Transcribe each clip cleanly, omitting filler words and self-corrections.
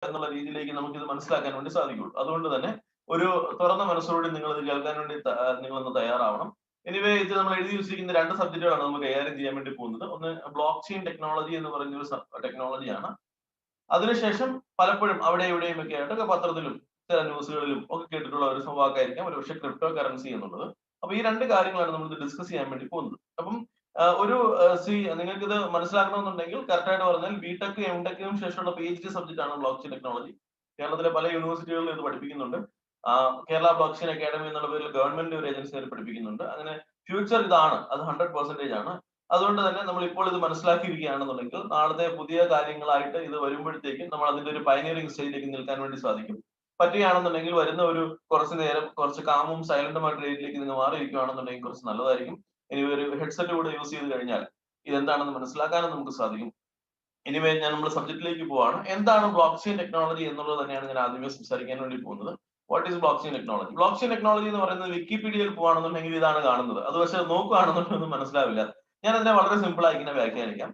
എന്നുള്ള രീതിയിലേക്ക് നമുക്ക് ഇത് മനസ്സിലാക്കാൻ വേണ്ടി സാധിക്കുള്ളൂ. അതുകൊണ്ട് തന്നെ ഒരു തുറന്ന മനസ്സോടെ നിങ്ങൾ ഇത് കേൾക്കാൻ വേണ്ടി നിങ്ങളൊന്ന് തയ്യാറാവണം. എനിവേ ഇത് നമ്മൾ എഴുതി വെച്ചിരിക്കുന്ന 2 സബ്ജക്റ്റുകളാണ് നമ്മൾ കൈകാര്യം ചെയ്യാൻ വേണ്ടി പോകുന്നത്. ഒന്ന് ബ്ലോക്ക് ചെയിൻ ടെക്നോളജി എന്ന് പറയുന്ന ഒരു ടെക്നോളജിയാണ്. അതിനുശേഷം പലപ്പോഴും അവിടെ ഇവിടെയും ഒക്കെ ആയിട്ട് പത്രത്തിലും ചില ന്യൂസുകളിലും ഒക്കെ കേട്ടിട്ടുള്ള ഒരു വാക്കായിരിക്കാം ഒരുപക്ഷെ ക്രിപ്റ്റോ കറൻസി എന്നുള്ളത്. അപ്പൊ ഈ 2 കാര്യങ്ങളാണ് നമ്മൾ ഡിസ്കസ് ചെയ്യാൻ വേണ്ടി പോകുന്നത്. അപ്പം ഒരു നിങ്ങൾക്ക് ഇത് മനസ്സിലാക്കണമെന്നുണ്ടെങ്കിൽ കറക്റ്റ് ആയിട്ട് പറഞ്ഞാൽ ബിടെക് എംടെക്കിനും ശേഷമുള്ള PhD സബ്ജക്റ്റ് ആണ് ബ്ലോക്ക് ചെയിൻ ടെക്നോളജി. കേരളത്തിലെ പല യൂണിവേഴ്സിറ്റികളിലും ഇത് പഠിപ്പിക്കുന്നുണ്ട്. കേരള ബ്ലോക്ക് ചെയിൻ അക്കാദമി എന്നുള്ള പേരിൽ ഗവൺമെന്റ് ഒരു ഏജൻസി പഠിപ്പിക്കുന്നുണ്ട്. അങ്ങനെ ഫ്യൂച്ചർ ഇതാണ്, അത് 100% ആണ്. അതുകൊണ്ട് തന്നെ നമ്മൾ ഇപ്പോൾ ഇത് മനസ്സിലാക്കിയിരിക്കുകയാണെന്നുണ്ടെങ്കിൽ നാളത്തെ പുതിയ കാര്യങ്ങളായിട്ട് ഇത് വരുമ്പോഴത്തേക്കും നമ്മൾ അതിന്റെ ഒരു പയനിയറിംഗ് സ്റ്റേജിലേക്ക് നിൽക്കാൻ വേണ്ടി സാധിക്കും. പറ്റുകയാണെന്നുണ്ടെങ്കിൽ വരുന്ന ഒരു കുറച്ച് നേരം കുറച്ച് കാമും സൈലന്റുമായിട്ട് രീതിയിലേക്ക് നിങ്ങൾ മാറിയിരിക്കുകയാണെന്നുണ്ടെങ്കിൽ കുറച്ച് നല്ലതായിരിക്കും. ഇനി ഒരു ഹെഡ്സെറ്റ് കൂടെ യൂസ് ചെയ്ത് കഴിഞ്ഞാൽ ഇതെന്താണെന്ന് മനസ്സിലാക്കാനും നമുക്ക് സാധിക്കും. ഇനിമേ നമ്മൾ സബ്ജക്റ്റിലേക്ക് പോവാണ്. എന്താണ് ബ്ലോക്ക് ചെയിൻ ടെക്നോളജി എന്നുള്ളത് തന്നെയാണ് ഞാൻ ആദ്യമേ സംസാരിക്കാൻ വേണ്ടി പോകുന്നത്. What is block chain technology? Blockchain technology എന്ന് പറയുന്നത് വിക്കിപീഡിയയിൽ പോവാണെന്നുണ്ടെങ്കിൽ ഇതാണ് കാണുന്നത്. അത് പക്ഷേ നോക്കുകയാണെന്നുണ്ടെങ്കിൽ മനസ്സിലാവില്ല. ഞാൻ അതിനെ വളരെ സിമ്പിൾ ആയി ഇങ്ങനെ വ്യാഖ്യാനിക്കാം.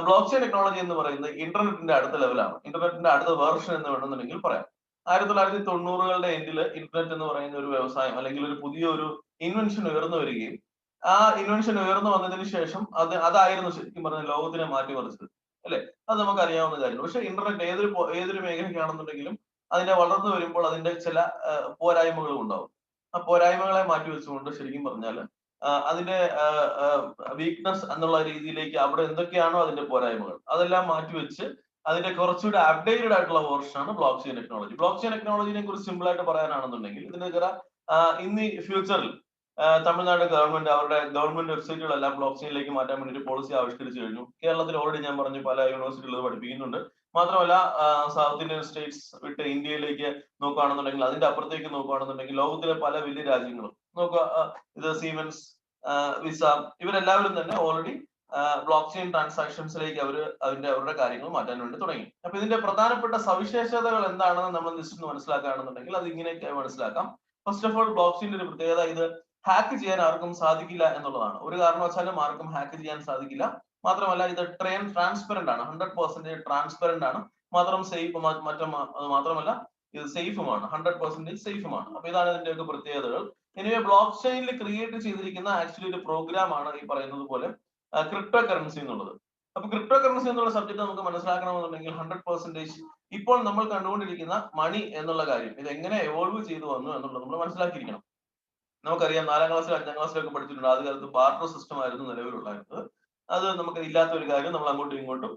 ബ്ലോക്ക് ചെയിൻ ടെക്നോളജി എന്ന് പറയുന്നത് ഇന്റർനെറ്റിന്റെ അടുത്ത ലെവലാണ്. ഇന്റർനെറ്റിന്റെ അടുത്ത വേർഷൻ എന്ന് വേണമെന്നുണ്ടെങ്കിൽ പറയാം. 1990കളുടെ എൻഡിൽ ഇന്റർനെറ്റ് എന്ന് പറയുന്ന ഒരു വ്യവസായം അല്ലെങ്കിൽ ഒരു പുതിയ ഒരു ഇൻവെൻഷൻ ഉയർന്നു വരികയും ആ ഇൻവെൻഷൻ ഉയർന്നു വന്നതിന് ശേഷം അതായിരുന്നു ശരിക്കും പറഞ്ഞ ലോകത്തിനെ മാറ്റിമറിച്ചത്, അല്ലെ? അത് നമുക്ക് അറിയാവുന്ന കാര്യമാണ്. പക്ഷെ ഇന്റർനെറ്റ് ഏതൊരു മേഖലയ്ക്കാണെന്നുണ്ടെങ്കിലും അതിന്റെ വളർന്നു വരുമ്പോൾ അതിന്റെ ചില പോരായ്മകളും ഉണ്ടാവും. ആ പോരായ്മകളെ മാറ്റി വെച്ചുകൊണ്ട് ശരിക്കും പറഞ്ഞാൽ അതിന്റെ വീക്ക്നെസ് എന്നുള്ള രീതിയിലേക്ക് അവിടെ എന്തൊക്കെയാണോ അതിന്റെ പോരായ്മകൾ അതെല്ലാം മാറ്റിവെച്ച് അതിന്റെ കുറച്ചുകൂടി അപ്ഡേറ്റഡ് ആയിട്ടുള്ള വേർഷനാണ് blockchain technology. Blockchain ടെക്നോളജിനെ കുറിച്ച് സിമ്പിൾ ആയിട്ട് പറയാനാണെന്നുണ്ടെങ്കിൽ ഇതിന്റെ ഇന്ന് ഫ്യൂച്ചറിൽ തമിഴ്നാട് ഗവൺമെന്റ് അവരുടെ ഗവൺമെന്റ് വെബ്സൈറ്റുകളെല്ലാം ബ്ലോക്ക് ചെയിനിലേക്ക് മാറ്റാൻ വേണ്ടി ഒരു പോളിസി ആവിഷ്കരിച്ചു കഴിഞ്ഞു. കേരളത്തിൽ ഓൾറെഡി ഞാൻ പറഞ്ഞു പല യൂണിവേഴ്സിറ്റികളിൽ പഠിപ്പിക്കുന്നുണ്ട്. മാത്രമല്ല സൗത്ത് ഇന്ത്യൻ സ്റ്റേറ്റ്സ് വിട്ട് ഇന്ത്യയിലേക്ക് നോക്കുകയാണെന്നുണ്ടെങ്കിൽ അതിന്റെ അപ്പുറത്തേക്ക് നോക്കുകയാണെന്നുണ്ടെങ്കിൽ ലോകത്തിലെ പല വലിയ രാജ്യങ്ങളും നോക്കുക, ഇത് സീമെൻസ്, വിസ, ഇവരെല്ലാവരും തന്നെ ഓൾറെഡി ബ്ലോക്ക് ചെയിൻ ട്രാൻസാക്ഷൻസിലേക്ക് അവരുടെ കാര്യങ്ങൾ മാറ്റാൻ വേണ്ടി തുടങ്ങി. അപ്പൊ ഇതിന്റെ പ്രധാനപ്പെട്ട സവിശേഷതകൾ എന്താണെന്ന് നമ്മൾ ജസ്റ്റ് മനസ്സിലാക്കുകയാണെന്നുണ്ടെങ്കിൽ അത് ഇങ്ങനെയൊക്കെ മനസ്സിലാക്കാം. ഫസ്റ്റ് ഓഫ് ഓൾ ബ്ലോക്ക് ചെയിന്റെ ഒരു പ്രത്യേകത ഇത് ഹാക്ക് ചെയ്യാൻ ആർക്കും സാധിക്കില്ല എന്നുള്ളതാണ്. ഒരു കാരണവശാലും ആർക്കും ഹാക്ക് ചെയ്യാൻ സാധിക്കില്ല. മാത്രമല്ല ഇത് ട്രാൻസ്പെറന്റ് ആണ്, 100% ട്രാൻസ്പെറന്റ് ആണ്. മാത്രമല്ല ഇത് സേഫുമാണ്, 100% സേഫുമാണ്. അപ്പൊ ഇതാണ് ഇതിന്റെയൊക്കെ പ്രത്യേകതകൾ. എനിവേ ബ്ലോക്ക് ചെയിനിൽ ക്രിയേറ്റ് ചെയ്തിരിക്കുന്ന ആക്ച്വലി ഒരു പ്രോഗ്രാം ആണ് ഈ പറയുന്നത് പോലെ ക്രിപ്റ്റോ കറൻസി എന്നുള്ളത്. അപ്പൊ ക്രിപ്റ്റോ കറൻസി എന്നുള്ള സബ്ജക്ട് നമുക്ക് മനസ്സിലാക്കണമെന്നുണ്ടെങ്കിൽ 100% ഇപ്പോൾ നമ്മൾ കണ്ടുകൊണ്ടിരിക്കുന്ന മണി എന്നുള്ള കാര്യം ഇത് എങ്ങനെ എവോൾവ് ചെയ്തു വന്നു എന്നുള്ളത് നമ്മൾ മനസ്സിലാക്കിയിരിക്കണം. നമുക്കറിയാം 4ാം ക്ലാസ്സിലും 5ാം ക്ലാസ്സിലൊക്കെ പഠിച്ചിട്ടുണ്ട്. ആദ്യ കാലത്ത് ബാർട്ടർ സിസ്റ്റം ആയിരുന്നു നിലവിലുണ്ടായിരുന്നത്. അത് നമുക്ക് ഇല്ലാത്ത ഒരു കാര്യം നമ്മൾ അങ്ങോട്ടും ഇങ്ങോട്ടും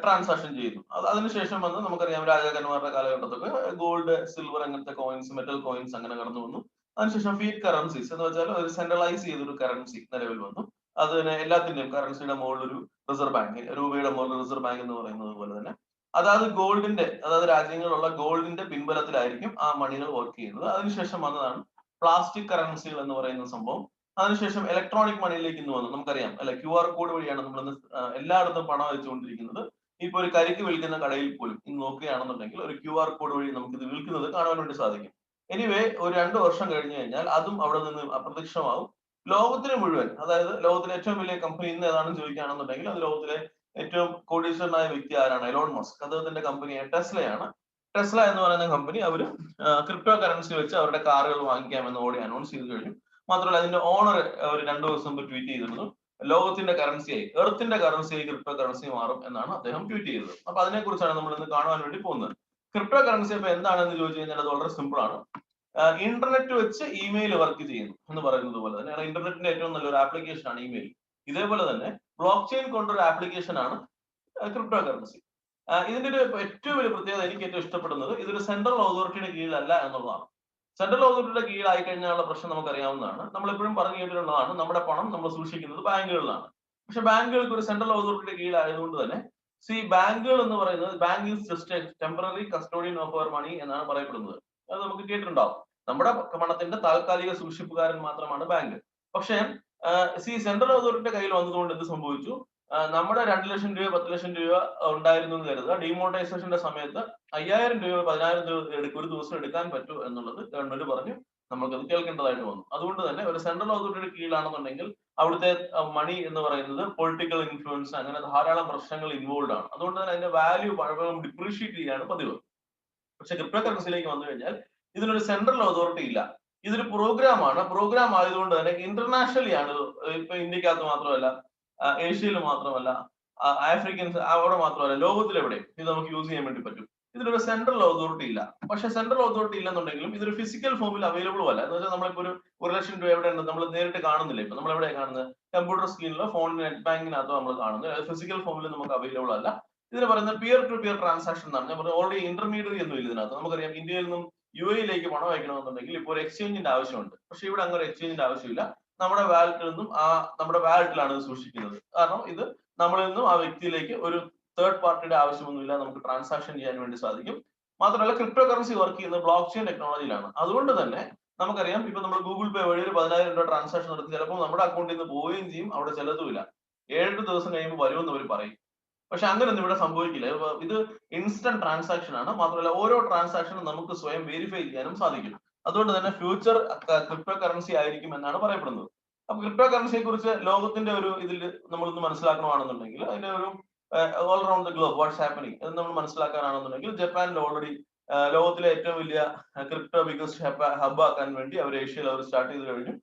ട്രാൻസാക്ഷൻ ചെയ്യുന്നു. അതിനുശേഷം വന്ന് നമുക്കറിയാം രാജാക്കന്മാരുടെ കാലഘട്ടത്തൊക്കെ ഗോൾഡ്, സിൽവർ അങ്ങനത്തെ കോയിൻസ്, മെറ്റൽ കോയിൻസ് അങ്ങനെ കടന്നു വന്നു. അതിനുശേഷം ഫീറ്റ് കറൻസീസ് എന്ന് വെച്ചാൽ ഒരു സെൻട്രലൈസ് ചെയ്തൊരു കറൻസി നിലവിൽ വന്നു. അതിന് എല്ലാത്തിന്റെയും കറൻസിയുടെ മുകളിൽ ഒരു റിസർവ് ബാങ്ക്, രൂപയുടെ മുകളിൽ റിസർവ് ബാങ്ക് എന്ന് പറയുന്നത് പോലെ തന്നെ അതായത് രാജ്യങ്ങളുള്ള ഗോൾഡിന്റെ പിൻബലത്തിലായിരിക്കും ആ മണികൾ വർക്ക് ചെയ്യുന്നത്. അതിനുശേഷം വന്നതാണ് പ്ലാസ്റ്റിക് കറൻസികൾ എന്ന് പറയുന്ന സംഭവം. അതിനുശേഷം ഇലക്ട്രോണിക് മണിയിലേക്ക് ഇന്ന് വന്നു. നമുക്കറിയാം അല്ലെ, QR കോഡ് വഴിയാണ് നമ്മൾ എല്ലായിടത്തും പണം അയച്ചുകൊണ്ടിരിക്കുന്നത്. ഇപ്പൊ ഒരു കരിക്ക് വിൽക്കുന്ന കടയിൽ പോലും ഇന്ന് നോക്കുകയാണെന്നുണ്ടെങ്കിൽ ഒരു QR കോഡ് വഴി നമുക്ക് ഇത് വിൽക്കുന്നത് കാണാൻ വേണ്ടി സാധിക്കും. എനിവേ ഒരു 2 വർഷം കഴിഞ്ഞു കഴിഞ്ഞാൽ അതും അവിടെ നിന്ന് അപ്രത്യക്ഷമാവും. ലോകത്തിന് മുഴുവൻ, അതായത് ലോകത്തിലെ ഏറ്റവും വലിയ കമ്പനി ഇന്ന് ഏതാണെന്ന് ചോദിക്കുകയാണെന്നുണ്ടെങ്കിൽ അത് ലോകത്തിലെ ഏറ്റവും കോടീശ്വരനായ വ്യക്തി ആരാണ്? Elon Musk. അദ്ദേഹത്തിന്റെ കമ്പനിയായ ടെസ്ലയാണ്. ടെസ്ല എന്ന് പറയുന്ന കമ്പനി അവര് ക്രിപ്റ്റോ കറൻസി വെച്ച് അവരുടെ കാറുകൾ വാങ്ങിക്കാമെന്ന് ഓടി അനൗൺസ് ചെയ്ത് കഴിഞ്ഞു. മാത്രമല്ല അതിന്റെ ഓണർ ഒരു 2 ദിവസം മുമ്പ് ട്വീറ്റ് ചെയ്തിരുന്നു, ലോകത്തിന്റെ കറൻസിയായി, എർത്തിന്റെ കറൻസിയായി ക്രിപ്റ്റോ കറൻസി മാറും എന്നാണ് അദ്ദേഹം ട്വീറ്റ് ചെയ്തത്. അപ്പൊ അതിനെക്കുറിച്ചാണ് നമ്മൾ ഇന്ന് കാണുവാൻ വേണ്ടി പോകുന്നത്. ക്രിപ്റ്റോ കറൻസി അപ്പൊ എന്താണെന്ന് ചോദിച്ചു കഴിഞ്ഞാൽ അത് വളരെ സിമ്പിൾ ആണ്. ഇന്റർനെറ്റ് വെച്ച് ഇമെയിൽ വർക്ക് ചെയ്യുന്നു എന്ന് പറയുന്നത് പോലെ തന്നെ ഇന്റർനെറ്റിന്റെ ഏറ്റവും നല്ലൊരു ആപ്ലിക്കേഷൻ ആണ് ഇമെയിൽ. ഇതേപോലെ തന്നെ ബ്ലോക്ക് ചെയിൻ കൊണ്ടൊരു ആപ്ലിക്കേഷൻ ആണ് ക്രിപ്റ്റോ കറൻസി. ഇതിന്റെ ഒരു ഏറ്റവും വലിയ പ്രത്യേകത, എനിക്ക് ഏറ്റവും ഇഷ്ടപ്പെടുന്നത്, ഇതൊരു സെൻട്രൽ അതോറിറ്റിയുടെ കീഴിലല്ല എന്നുള്ളതാണ്. സെൻട്രൽ അതോറിറ്റിയുടെ കീഴിലായി കഴിഞ്ഞാലുള്ള പ്രശ്നം നമുക്കറിയാവുന്നതാണ്. നമ്മൾ എപ്പോഴും പറഞ്ഞു കേട്ടിട്ടുള്ളതാണ്, നമ്മുടെ പണം നമ്മൾ സൂക്ഷിക്കുന്നത് ബാങ്കുകളിലാണ്. പക്ഷെ ബാങ്കുകൾക്ക് ഒരു സെൻട്രൽ അതോറിറ്റിയുടെ കീഴിലായതുകൊണ്ട് തന്നെ ബാങ്കുകൾ എന്ന് പറയുന്നത് bank is just a temporary custodian of our money എന്നാണ് പറയപ്പെടുന്നത്. അത് നമുക്ക് കേട്ടിട്ടുണ്ടാവും. നമ്മുടെ പണത്തിന്റെ താൽക്കാലിക സൂക്ഷിപ്പുകാരൻ മാത്രമാണ് ബാങ്ക്. പക്ഷേ സെൻട്രൽ അതോറിറ്റിയുടെ കയ്യിൽ വന്നതുകൊണ്ട് എന്ത് സംഭവിച്ചു? നമ്മുടെ 2 ലക്ഷം രൂപ 10 ലക്ഷം രൂപ ഉണ്ടായിരുന്നു എന്ന് കരുതുക. ഡിമോണിറ്റൈസേഷന്റെ സമയത്ത് 5000 രൂപ 10000 രൂപ ഒരു ദിവസം എടുക്കാൻ പറ്റൂ എന്നുള്ളത് ഗവൺമെന്റ് പറഞ്ഞു. നമുക്കത് കേൾക്കേണ്ടതായിട്ട് വന്നു. അതുകൊണ്ട് തന്നെ ഒരു സെൻട്രൽ അതോറിറ്റിയുടെ കീഴിലാണെന്നുണ്ടെങ്കിൽ അവിടുത്തെ മണി എന്ന് പറയുന്നത് പൊളിറ്റിക്കൽ ഇൻഫ്ലുവൻസ് അങ്ങനെ ധാരാളം പ്രശ്നങ്ങൾ ഇൻവോൾവ് ആണ്. അതുകൊണ്ട് തന്നെ അതിന്റെ വാല്യൂ പലപ്പോഴും ഡിപ്രീഷിയേറ്റ് ചെയ്യാണ് പതിവ്. പക്ഷെ ക്രിപ്റ്റോ കറൻസിയിലേക്ക് വന്നു കഴിഞ്ഞാൽ ഇതിനൊരു സെൻട്രൽ അതോറിറ്റി ഇല്ല. ഇതൊരു പ്രോഗ്രാം ആണ്. പ്രോഗ്രാം ആയതുകൊണ്ട് തന്നെ ഇന്റർനാഷണലി ആണ്. ഇപ്പൊ ഇന്ത്യക്കകത്ത് മാത്രമല്ല, ഏഷ്യയിൽ മാത്രമല്ല, ആഫ്രിക്കൻസ് അവിടെ മാത്രമല്ല, ലോകത്തിലെവിടെയും ഇത് നമുക്ക് യൂസ് ചെയ്യാൻ വേണ്ടി പറ്റും. ഇതിനൊരു സെൻട്രൽ അതോറിറ്റി ഇല്ല. പക്ഷെ സെൻട്രൽ അതോറിറ്റി ഇല്ലെന്നുണ്ടെങ്കിലും ഇതൊരു ഫിസിക്കൽ ഫോമിൽ അവൈലബിളും അല്ല. എന്ന് വെച്ചാൽ നമ്മളിപ്പോ ഒരു ലക്ഷം രൂപ എവിടെ ഉണ്ട് നമ്മൾ നേരിട്ട് കാണുന്നില്ല. ഇപ്പൊ നമ്മൾ എവിടെയാണ് കാണുന്നത്? കമ്പ്യൂട്ടർ സ്ക്രീനിലോ ഫോണിൽ നെറ്റ് ബാങ്കിനകത്തോ നമ്മൾ കാണുന്നത്. ഫിസിക്കൽ ഫോമിൽ നമുക്ക് അവൈലബിൾ അല്ല. ഇതിന് പറയുന്നത് പിയർ ടു പിയർ ട്രാൻസാക്ഷൻ എന്നാണ്. ഞാൻ പറഞ്ഞത് ഓൾറെഡി ഇന്റർമീഡിയറി ഒന്നും ഇല്ല ഇതിനകത്ത്. നമുക്കറിയാം ഇന്ത്യയിൽ നിന്നും UAE പണം അയക്കണമെന്നുണ്ടെങ്കിൽ ഇപ്പോൾ ഒരു എക്സ്ചേഞ്ചിന്റെ ആവശ്യമുണ്ട്. പക്ഷെ ഇവിടെ അങ്ങനെ ഒരു എക്സ്ചേഞ്ചിന്റെ ആവശ്യമില്ല. നമ്മുടെ വാലറ്റിൽ നിന്നും നമ്മുടെ വാലറ്റിലാണ് ഇത് സൂക്ഷിക്കുന്നത്. കാരണം ഇത് നമ്മളിൽ നിന്നും ആ വ്യക്തിയിലേക്ക് ഒരു തേർഡ് പാർട്ടിയുടെ ആവശ്യമൊന്നുമില്ല. നമുക്ക് ട്രാൻസാക്ഷൻ ചെയ്യാൻ വേണ്ടി സാധിക്കും. മാത്രമല്ല ക്രിപ്റ്റോ കറൻസി വർക്ക് ചെയ്യുന്നത് ബ്ലോക്ക് ചെയിൻ ടെക്നോളജിയിലാണ്. അതുകൊണ്ട് തന്നെ നമുക്കറിയാം, ഇപ്പൊ നമ്മൾ ഗൂഗിൾ പേ വഴി ഒരു 10,000 രൂപ ട്രാൻസാക്ഷൻ നടത്തി ചിലപ്പോൾ നമ്മുടെ അക്കൗണ്ടിൽ നിന്ന് പോവുകയും ചെയ്യും, അവിടെ ചെലതുമില്ല. 7 ദിവസം കഴിയുമ്പോൾ വരുമെന്ന് അവർ പറയും. പക്ഷെ അങ്ങനെയൊന്നും ഇവിടെ സംഭവിക്കില്ല. ഇത് ഇൻസ്റ്റന്റ് ട്രാൻസാക്ഷൻ ആണ്. മാത്രമല്ല ഓരോ ട്രാൻസാക്ഷനും നമുക്ക് സ്വയം വെരിഫൈ ചെയ്യാനും സാധിക്കും. അതുകൊണ്ട് തന്നെ ഫ്യൂച്ചർ ക്രിപ്റ്റോ കറൻസി ആയിരിക്കും എന്നാണ് പറയപ്പെടുന്നത്. അപ്പൊ ക്രിപ്റ്റോ കറൻസിയെ കുറിച്ച് ലോകത്തിന്റെ ഒരു ഇതിൽ നമ്മളൊന്ന് മനസ്സിലാക്കണമെന്നുണ്ടെങ്കിൽ അതിന്റെ ഒരു all around the globe what's happening എന്ന് നമ്മൾ മനസ്സിലാക്കാനാണെന്നുണ്ടെങ്കിൽ ജപ്പാനിൽ ഓൾറെഡി ലോകത്തിലെ ഏറ്റവും വലിയ ക്രിപ്റ്റോ ബിഗസ്റ്റ് ഹബ് ആക്കാൻ വേണ്ടി അവർ ഏഷ്യയിൽ അവർ സ്റ്റാർട്ട് ചെയ്ത് കഴിഞ്ഞു.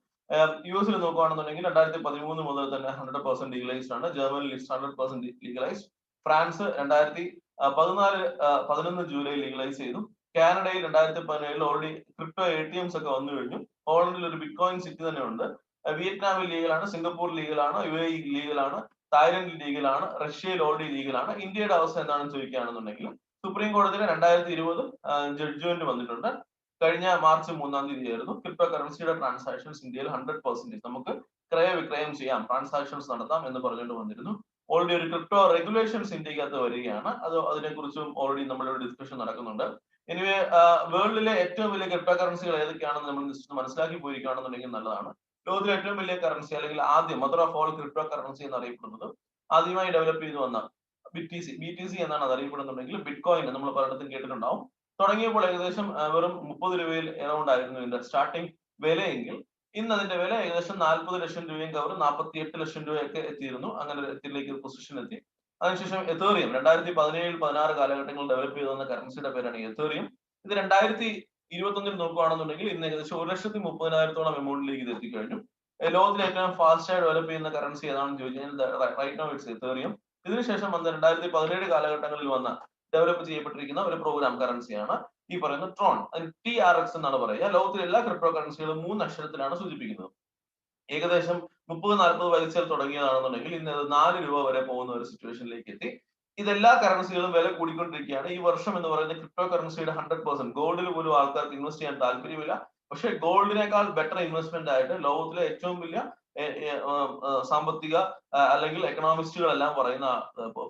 US നോക്കുകയാണെന്നുണ്ടെങ്കിൽ 2013 മുതൽ തന്നെ 100% ലീഗലൈസ്ഡ് ആണ്. ജർമ്മനിയിൽ 100% ലീഗലൈസ്ഡ്. ഫ്രാൻസ് 2011 ജൂലൈ ലീഗലൈസ് ചെയ്തു. കാനഡയിൽ 2017 ഓൾറെഡി ക്രിപ്റ്റോ ATMs ഒക്കെ വന്നു കഴിഞ്ഞു. ഹോളണ്ടിൽ ഒരു ബിറ്റ്കോയിൻ സിറ്റി തന്നെ ഉണ്ട്. വിയറ്റ്നാമിൽ ലീഗലാണ്, സിംഗപ്പൂർ ലീഗലാണ്, UAE ലീഗലാണ്, തായ്ലൻഡിൽ ലീഗലാണ്, റഷ്യയിൽ ഓൾറെഡി ലീഗലാണ്. ഇന്ത്യയുടെ അവസ്ഥ എന്താണെന്ന് ചോദിക്കുകയാണെന്നുണ്ടെങ്കിൽ സുപ്രീം കോടതിയിൽ 2020 ജഡ്ജ്മെന്റ് വന്നിട്ടുണ്ട്. കഴിഞ്ഞ മാർച്ച് 3-ാം തീയതിയായിരുന്നു. ക്രിപ്റ്റോ കറൻസിയുടെ ട്രാൻസാക്ഷൻസ് ഇന്ത്യയിൽ 100% നമുക്ക് ക്രയവിക്രയം ചെയ്യാം, ട്രാൻസാക്ഷൻസ് നടത്താം എന്ന് പറഞ്ഞുകൊണ്ട് വന്നിരുന്നു. ഓൾറെഡി ഒരു ക്രിപ്റ്റോ റെഗുലേഷൻസ് ഇന്ത്യക്കകത്ത് വരികയാണ്. അതിനെക്കുറിച്ചും ഓൾറെഡി നമ്മളൊരു ഡിസ്കഷൻ നടക്കുന്നുണ്ട്. എനിവേ വേൾഡിലെ ഏറ്റവും വലിയ ക്രിപ്റ്റോ കറൻസികൾ ഏതൊക്കെയാണെന്ന് നമ്മൾ മനസ്സിലാക്കി പോയിരിക്കുകയാണെന്നുണ്ടെങ്കിൽ നല്ലതാണ്. ലോകത്തിലെ ഏറ്റവും വലിയ കറൻസി അല്ലെങ്കിൽ ആദ്യം mother of all crypto currency എന്നറിയപ്പെടുന്നത് ആദ്യമായി ഡെവലപ്പ് ചെയ്തു വന്ന BTC എന്നാണ് അത് അറിയപ്പെടുന്നുണ്ടെങ്കിൽ ബിറ്റ്കോയിൻ നമ്മൾ പലയിടത്തും കേട്ടിട്ടുണ്ടാവും. തുടങ്ങിയപ്പോൾ ഏകദേശം വെറും 30 രൂപയിൽ എറൗണ്ട് ആയിരുന്നു ഇതിന്റെ സ്റ്റാർട്ടിംഗ് വിലയെങ്കിൽ ഇന്ന് അതിന്റെ വില ഏകദേശം 40 ലക്ഷം രൂപയും കവർ 48 ലക്ഷം രൂപയൊക്കെ എത്തിയിരുന്നു. അങ്ങനെ എത്തിയിലേക്ക് പൊസിഷൻ എത്തി. അതിനുശേഷം എതേറിയം 2017-16 കാലഘട്ടങ്ങളിൽ ഡെവലപ്പ് ചെയ്തു വന്ന കറൻസിയുടെ പേരാണ് എതേറിയം. ഇത് 2021 നോക്കുകയാണെന്നുണ്ടെങ്കിൽ ഇന്ന് ഏകദേശം 1,30,000-ഓളം എമൗണ്ടിലേക്ക് ഇത് എത്തിക്കഴിഞ്ഞു. ലോകത്തിലെ ഏറ്റവും ഫാസ്റ്റായി ഡെവലപ്പ് ചെയ്യുന്ന കറൻസി ഏതാണെന്ന് ചോദിച്ചാൽ റൈറ്റ് നൗ ഇറ്റ്സ് എതേറിയം. ഇതിനുശേഷം വന്ന 2017 കാലഘട്ടങ്ങളിൽ വന്ന ഡെവലപ്പ് ചെയ്യപ്പെട്ടിരിക്കുന്ന ഒരു പ്രോഗ്രാം കറൻസിയാണ് ഈ പറയുന്ന ട്രോൺ. അതിന് TRX എന്നാണ് പറയുക. ലോകത്തിലെ എല്ലാ ക്രിപ്റ്റോ കറൻസികളും 3 അക്ഷരത്തിലാണ് സൂചിപ്പിക്കുന്നത്. ഏകദേശം 30-40 പൈസയിൽ തുടങ്ങിയതാണെന്നുണ്ടെങ്കിൽ ഇന്ന് അത് 4 രൂപ വരെ പോകുന്ന ഒരു സിറ്റുവേഷനിലേക്ക് എത്തി. ഇതെല്ലാ കറൻസികളും വില കൂടിക്കൊണ്ടിരിക്കുകയാണ്. ഈ വർഷം എന്ന് പറയുന്നത് ക്രിപ്റ്റോ കറൻസിയുടെ 100%. ഗോൾഡിൽ പോലും ആൾക്കാർക്ക് ഇൻവെസ്റ്റ് ചെയ്യാൻ താല്പര്യമില്ല. പക്ഷേ ഗോൾഡിനേക്കാൾ ബെറ്റർ ഇൻവെസ്റ്റ്മെന്റ് ആയിട്ട് ലോകത്തിലെ ഏറ്റവും വലിയ സാമ്പത്തിക അല്ലെങ്കിൽ എക്കണോമിസ്റ്റുകളെല്ലാം പറയുന്ന,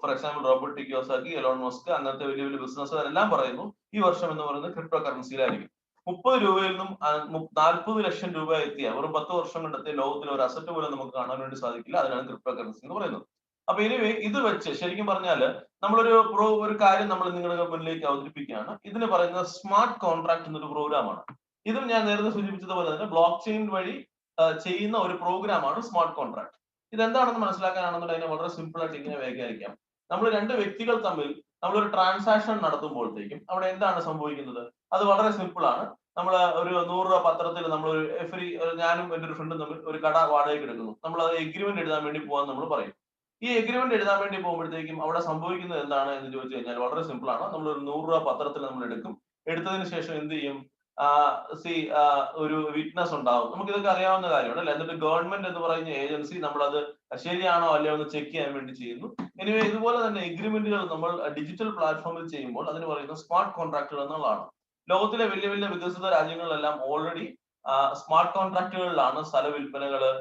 for example Robert Kiyosaki, Elon Musk അങ്ങനത്തെ വലിയ വലിയ ബിസിനസ്സുകാരെല്ലാം പറയുന്നു ഈ വർഷം എന്ന് പറയുന്നത് ക്രിപ്റ്റോ കറൻസിയിലായിരിക്കും. 30 രൂപയിൽ നിന്നും 40 ലക്ഷം രൂപ എത്തിയ വെറും 10 വർഷം കൊണ്ടെത്തിയ ലോകത്തിലെ ഒരു അസറ്റ് പോലും നമുക്ക് കാണാൻ വേണ്ടി സാധിക്കില്ല. അതിനാണ് ക്രിപ്റ്റോ കറൻസി എന്ന് പറയുന്നത്. അപ്പൊ ഇനി ഇത് വെച്ച് ശരിക്കും പറഞ്ഞാൽ ഒരു കാര്യം നമ്മൾ നിങ്ങളുടെ മുന്നിലേക്ക് അവതരിപ്പിക്കുകയാണ്. ഇതിന് പറയുന്നത് സ്മാർട്ട് കോൺട്രാക്ട് എന്നൊരു പ്രോഗ്രാമാണ്. ഇതും ഞാൻ നേരത്തെ സൂചിപ്പിച്ചതുപോലെ തന്നെ ബ്ലോക്ക് ചെയിൻ വഴി ചെയ്യുന്ന ഒരു പ്രോഗ്രാമാണ് സ്മാർട്ട് കോൺട്രാക്ട്. ഇതെന്താണെന്ന് മനസ്സിലാക്കാനാണെന്നുണ്ടെങ്കിൽ വളരെ സിമ്പിൾ ആയിട്ട് ഇങ്ങനെ വ്യാഖ്യാനിക്കാം. നമ്മൾ രണ്ട് വ്യക്തികൾ തമ്മിൽ നമ്മളൊരു ട്രാൻസാക്ഷൻ നടത്തുമ്പോഴത്തേക്കും അവിടെ എന്താണ് സംഭവിക്കുന്നത്? അത് വളരെ സിമ്പിൾ ആണ്. നമ്മൾ ഒരു 100 രൂപ പത്രത്തിൽ നമ്മൾ ഞാനും എൻ്റെ ഒരു ഫ്രണ്ടും തമ്മിൽ ഒരു കട വാടകയ്ക്ക് എടുക്കുന്നു. നമ്മൾ അത് എഗ്രിമെന്റ് എഴുതാൻ വേണ്ടി പോകാൻ നമ്മൾ പറയും. ഈ എഗ്രിമെന്റ് എഴുതാൻ വേണ്ടി പോകുമ്പോഴത്തേക്കും അവിടെ സംഭവിക്കുന്നത് എന്താണ് എന്ന് ചോദിച്ചു കഴിഞ്ഞാൽ വളരെ സിമ്പിൾ ആണ്. നമ്മൾ ഒരു 100 രൂപ പത്രത്തിൽ നമ്മൾ എടുക്കും. എടുത്തതിന് ശേഷം എന്ത് ചെയ്യും? ഒരു വിറ്റ്നസ് ഉണ്ടാവും. നമുക്ക് ഇതൊക്കെ അറിയാവുന്ന കാര്യമാണ് അല്ലെ? എന്നിട്ട് ഗവൺമെന്റ് എന്ന് പറയുന്ന ഏജൻസി നമ്മളത് ശരിയാണോ അല്ലയോ എന്ന് ചെക്ക് ചെയ്യാൻ വേണ്ടി ചെയ്യുന്നു. എനിവേ ഇതുപോലെ തന്നെ എഗ്രിമെന്റുകൾ നമ്മൾ ഡിജിറ്റൽ പ്ലാറ്റ്ഫോമിൽ ചെയ്യുമ്പോൾ അതിന് പറയുന്നത് സ്മാർട്ട് കോൺട്രാക്ടുകൾ എന്നുള്ളതാണ്. ലോകത്തിലെ വലിയ വലിയ വികസിത രാജ്യങ്ങളിലെല്ലാം ഓൾറെഡി സ്മാർട്ട് കോൺട്രാക്ടുകളിലാണ് സ്ഥല വിൽപ്പനകള്,